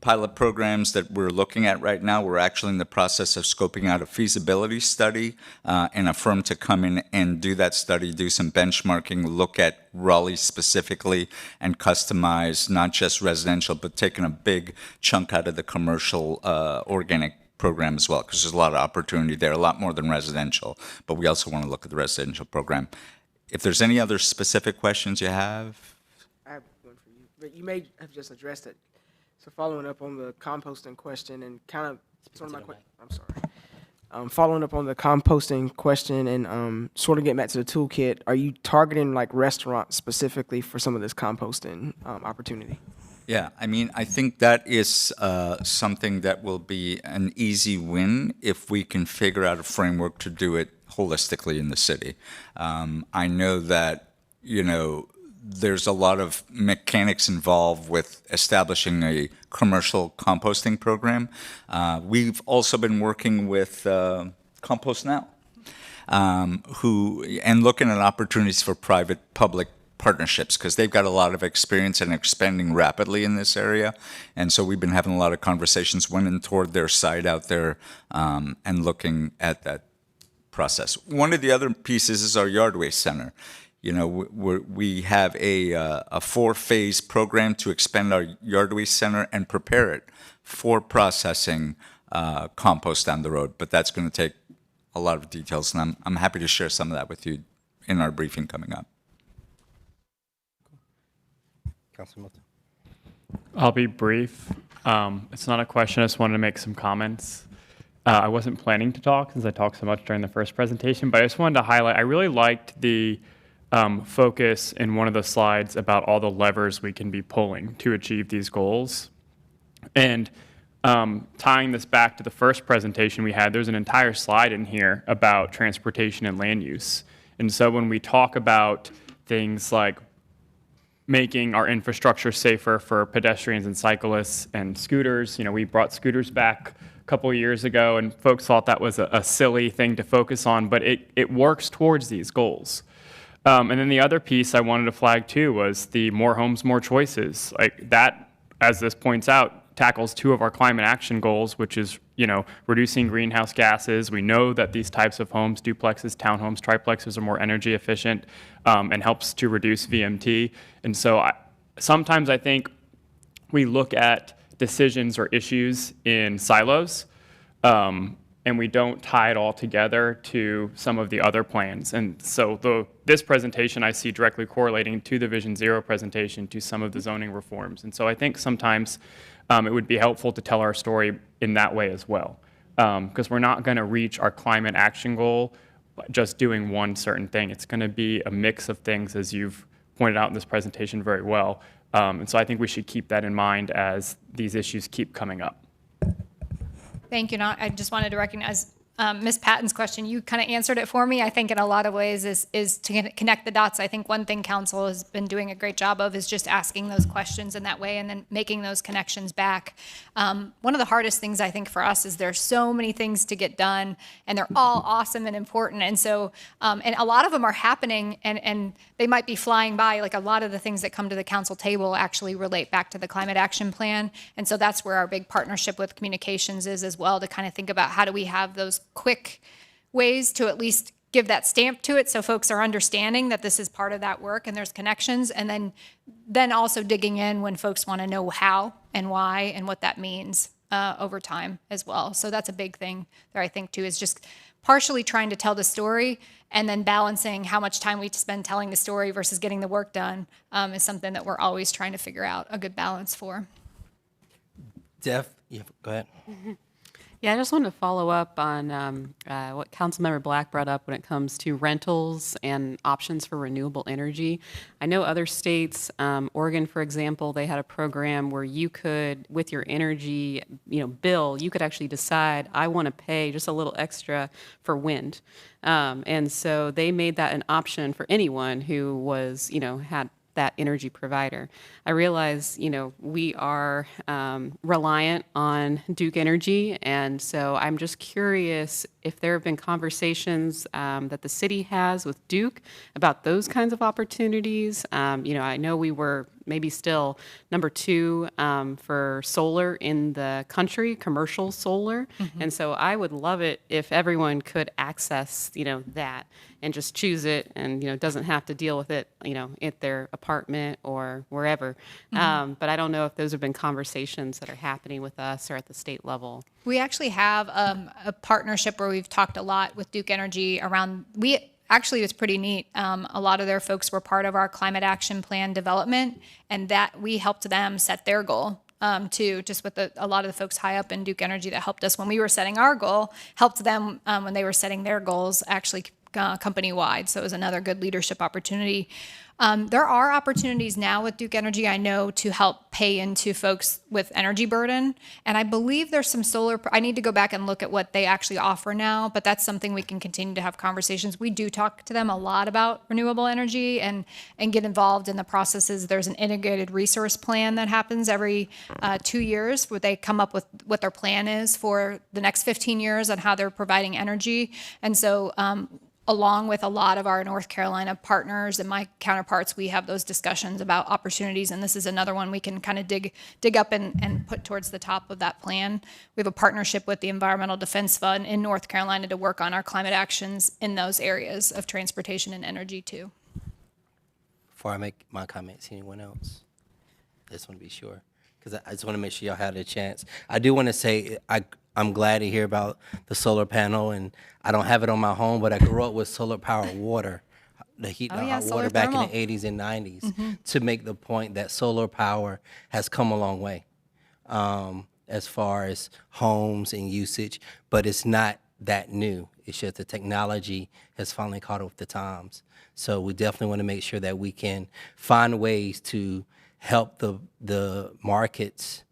Pilot programs that we're looking at right now, we're actually in the process of scoping out a feasibility study and a firm to come in and do that study, do some benchmarking, look at Raleigh specifically, and customize not just residential, but taking a big chunk out of the commercial organic program as well, because there's a lot of opportunity there, a lot more than residential, but we also want to look at the residential program. If there's any other specific questions you have. I have one for you, but you may have just addressed it. So following up on the composting question and kind of sort of following up on the composting question and sort of getting back to the toolkit, are you targeting like restaurants specifically for some of this composting opportunity? Yeah, I mean, I think that is something that will be an easy win if we can figure out a framework to do it holistically in the city. I know that, there's a lot of mechanics involved with establishing a commercial composting program. We've also been working with Compost Now, and looking at opportunities for private-public partnerships, because they've got a lot of experience and expanding rapidly in this area. And so we've been having a lot of conversations, went toward their site out there and looking at that process. One of the other pieces is our yard waste center. We have a 4-phase program to expand our yard waste center and prepare it for processing compost down the road. But that's going to take a lot of details, and I'm happy to share some of that with you in our briefing coming up. Councilman Milton. I'll be brief. It's not a question. I just wanted to make some comments. I wasn't planning to talk since I talked so much during the first presentation, but I just wanted to highlight, I really liked the focus in one of the slides about all the levers we can be pulling to achieve these goals. And tying this back to the first presentation we had, there's an entire slide in here about transportation and land use. And so when we talk about things like making our infrastructure safer for pedestrians and cyclists and scooters, we brought scooters back a couple of years ago, and folks thought that was a silly thing to focus on, but it works towards these goals. And then the other piece I wanted to flag too was the more homes, more choices. Like that, as this points out, tackles two of our climate action goals, which is, reducing greenhouse gases. We know that these types of homes, duplexes, townhomes, triplexes, are more energy efficient and helps to reduce VMT. And so sometimes I think we look at decisions or issues in silos, and we don't tie it all together to some of the other plans. And so this presentation I see directly correlating to the Vision Zero presentation to some of the zoning reforms. And so I think sometimes it would be helpful to tell our story in that way as well, because we're not going to reach our climate action goal by just doing one certain thing. It's going to be a mix of things, as you've pointed out in this presentation very well. And so I think we should keep that in mind as these issues keep coming up. Thank you. I just wanted to recognize Ms. Patton's question. You kind of answered it for me. I think in a lot of ways is to connect the dots. I think one thing council has been doing a great job of is just asking those questions in that way and then making those connections back. One of the hardest things I think for us is there's so many things to get done and they're all awesome and important. And so, and a lot of them are happening and they might be flying by. Like a lot of the things that come to the council table actually relate back to the climate action plan. And so that's where our big partnership with communications is as well, to kind of think about how do we have those quick ways to at least give that stamp to it so folks are understanding that this is part of that work and there's connections, and then also digging in when folks want to know how and why and what that means over time as well. So that's a big thing there, I think, too, is just partially trying to tell the story and then balancing how much time we spend telling the story versus getting the work done is something that we're always trying to figure out a good balance for. Go ahead. Yeah, I just wanted to follow up on what Councilmember Black brought up when it comes to rentals and options for renewable energy. I know other states, Oregon, for example, they had a program where you could, with your energy, bill, you could actually decide, I want to pay just a little extra for wind. And so they made that an option for anyone who was, had that energy provider. I realize, we are reliant on Duke Energy, and so I'm just curious if there have been conversations that the city has with Duke about those kinds of opportunities. I know we were maybe still number 2 for solar in the country, commercial solar, and so I would love it if everyone could access, that and just choose it and, doesn't have to deal with it, at their apartment or wherever. But I don't know if those have been conversations that are happening with us or at the state level. We actually have a partnership where we've talked a lot with Duke Energy around, actually, it's pretty neat. A lot of their folks were part of our climate action plan development, and that we helped them set their goal too, just with a lot of the folks high up in Duke Energy that helped us when we were setting our goal, helped them when they were setting their goals, actually company-wide. So it was another good leadership opportunity. There are opportunities now with Duke Energy, I know, to help pay into folks with energy burden. And I believe there's some solar, I need to go back and look at what they actually offer now, but that's something we can continue to have conversations. We do talk to them a lot about renewable energy and get involved in the processes. There's an integrated resource plan that happens every 2 years where they come up with what their plan is for the next 15 years on how they're providing energy. And so, along with a lot of our North Carolina partners and my counterparts, we have those discussions about opportunities, and this is another one we can kind of dig up and put towards the top of that plan. We have a partnership with the Environmental Defense Fund in North Carolina to work on our climate actions in those areas of transportation and energy too. Before I make my comments, anyone else? I just want to be sure, because I just want to make sure y'all had a chance. I do want to say I'm glad to hear about the solar panel, and I don't have it on my home, but I grew up with solar powered water, the heat and hot water back in the 80s and 90s, to make the point that solar power has come a long way as far as homes and usage, but it's not that new. It's just the technology has finally caught up with the times. So we definitely want to make sure that we can find ways to help the markets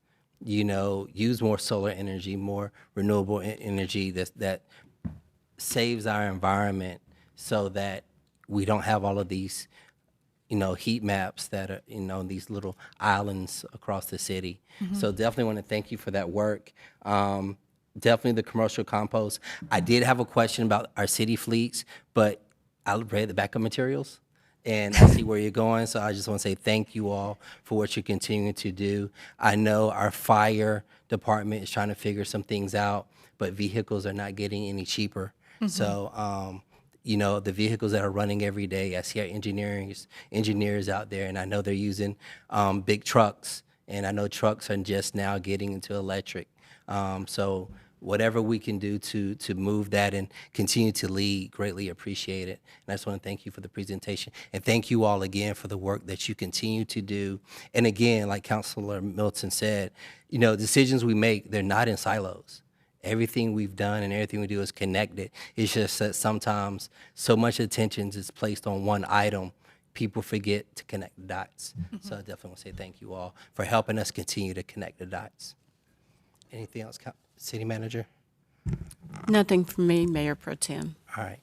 use more solar energy, more renewable energy that saves our environment so that we don't have all of these, heat maps that are, these little islands across the city. So definitely want to thank you for that work. Definitely the commercial compost. I did have a question about our city fleets, but I read the backup materials and I see where you're going. So I just want to say thank you all for what you're continuing to do. I know our fire department is trying to figure some things out, but vehicles are not getting any cheaper. So, the vehicles that are running every day, I see our engineers out there, and I know they're using big trucks, and I know trucks are just now getting into electric. So whatever we can do to move that and continue to lead, greatly appreciate it. And I just want to thank you for the presentation. And thank you all again for the work that you continue to do. And again, like Councilor Milton said, decisions we make, they're not in silos. Everything we've done and everything we do is connected. It's just that sometimes so much attention is placed on one item, people forget to connect the dots. So I definitely want to say thank you all for helping us continue to connect the dots. Anything else, City Manager? Nothing from me, Mayor Pro Tem. All right.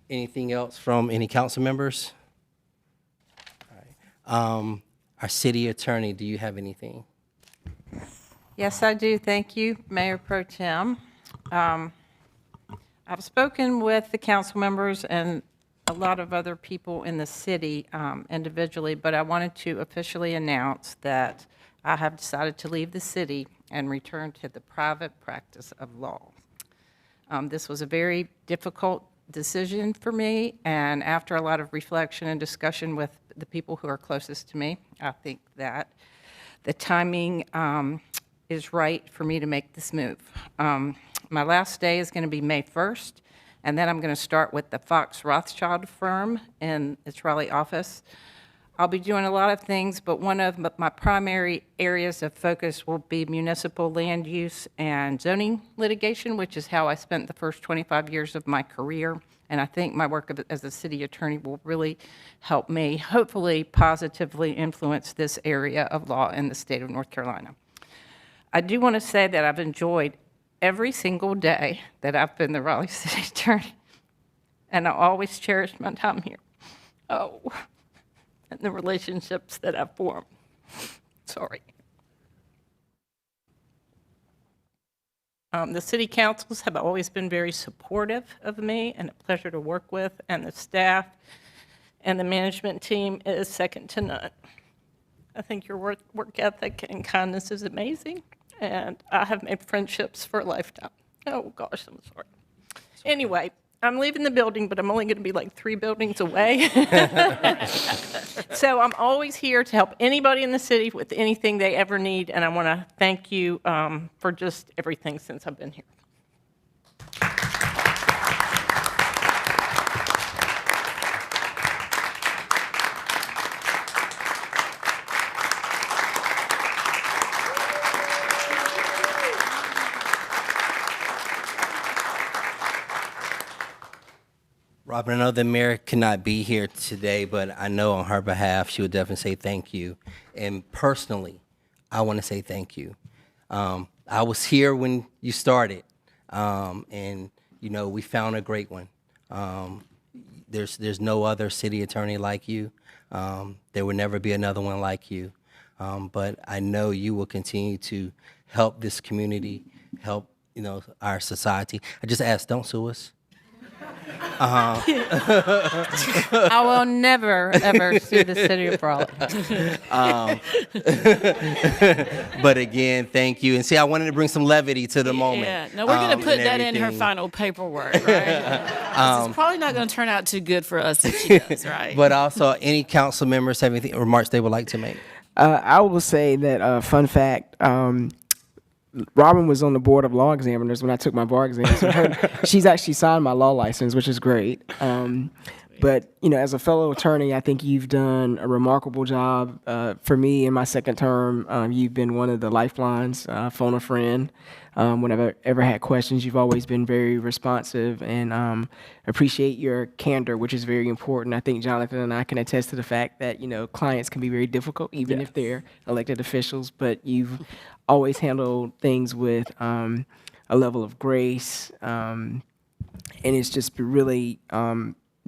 Anything else from any council members? All right. Our city attorney, do you have anything? Yes, I do. Thank you, Mayor Pro Tem. I've spoken with the council members and a lot of other people in the city individually, but I wanted to officially announce that I have decided to leave the city and return to the private practice of law. This was a very difficult decision for me, and after a lot of reflection and discussion with the people who are closest to me, I think that the timing is right for me to make this move. My last day is going to be May 1st, and then I'm going to start with the Fox Rothschild firm in its Raleigh office. I'll be doing a lot of things, but one of my primary areas of focus will be municipal land use and zoning litigation, which is how I spent the first 25 years of my career. And I think my work as a city attorney will really help me, hopefully positively influence this area of law in the state of North Carolina. I do want to say that I've enjoyed every single day that I've been the Raleigh City Attorney, and I always cherish my time here. Oh, and the relationships that I've formed. Sorry. The city councils have always been very supportive of me and a pleasure to work with, and the staff and the management team is second to none. I think your work ethic and kindness is amazing, and I have made friendships for a lifetime. Oh, gosh, I'm sorry. Anyway, I'm leaving the building, but I'm only going to be like 3 buildings away. So I'm always here to help anybody in the city with anything they ever need, and I want to thank you for just everything since I've been here. Robin, I know the mayor cannot be here today, but I know on her behalf, she would definitely say thank you. And personally, I want to say thank you. I was here when you started, and, we found a great one. There's no other city attorney like you. There will never be another one like you. But I know you will continue to help this community, help, our society. I just ask, don't sue us. I will never, ever sue the city of Raleigh. But again, thank you. And see, I wanted to bring some levity to the moment. Yeah, no, we're going to put that in her final paperwork, right? It's probably not going to turn out too good for us if she does, right? But also, any council members have anything remarks they would like to make? I will say that, fun fact, Robin was on the board of law examiners when I took my bar exam. So she's actually signed my law license, which is great. But, you know, as a fellow attorney, I think you've done a remarkable job. For me, in my second term, you've been one of the lifelines, phone a friend. Whenever ever had questions, you've always been very responsive, and appreciate your candor, which is very important. I think Jonathan and I can attest to the fact that, you know, clients can be very difficult, even if they're elected officials, but you've always handled things with a level of grace, and it's just really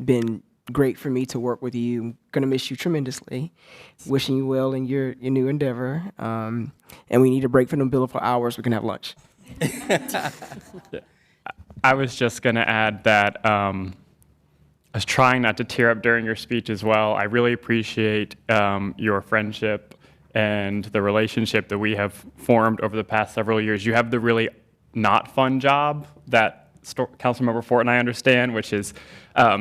been great for me to work with you. I'm going to miss you tremendously. Wishing you well in your new endeavor. And we need a break from the billable hours. We can have lunch. I was just going to add that I was trying not to tear up during your speech as well. I really appreciate your friendship and the relationship that we have formed over the past several years. You have the really not fun job that Councilmember Fort and I understand, which is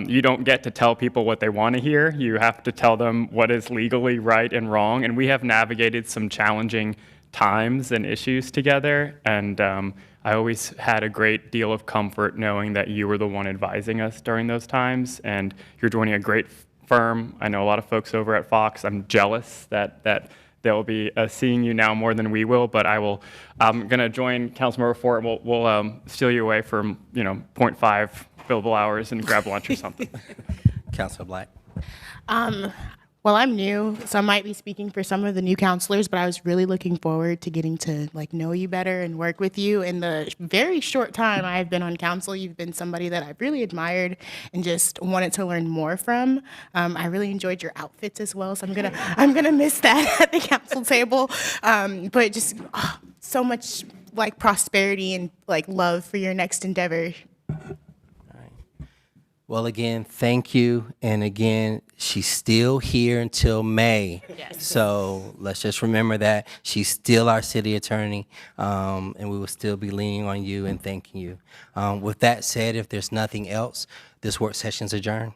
you don't get to tell people what they want to hear. You have to tell them what is legally right and wrong. And we have navigated some challenging times and issues together. And I always had a great deal of comfort knowing that you were the one advising us during those times. And you're joining a great firm. I know a lot of folks over at Fox. I'm jealous that they'll be seeing you now more than we will, but I'm going to join Councilmember Fort. We'll steal you away from, 0.5 billable hours and grab lunch or something. Councilor Black. Well, I'm new, so I might be speaking for some of the new counselors, but I was really looking forward to getting to know you better and work with you. In the very short time I've been on council, you've been somebody that I've really admired and just wanted to learn more from. I really enjoyed your outfits as well, so I'm gonna miss that at the council table. But just so much prosperity and love for your next endeavor. Well, again, thank you. And again, she's still here until May. Yes. So let's just remember that. She's still our city attorney, and we will still be leaning on you and thanking you. With that said, if there's nothing else, this work session's adjourned.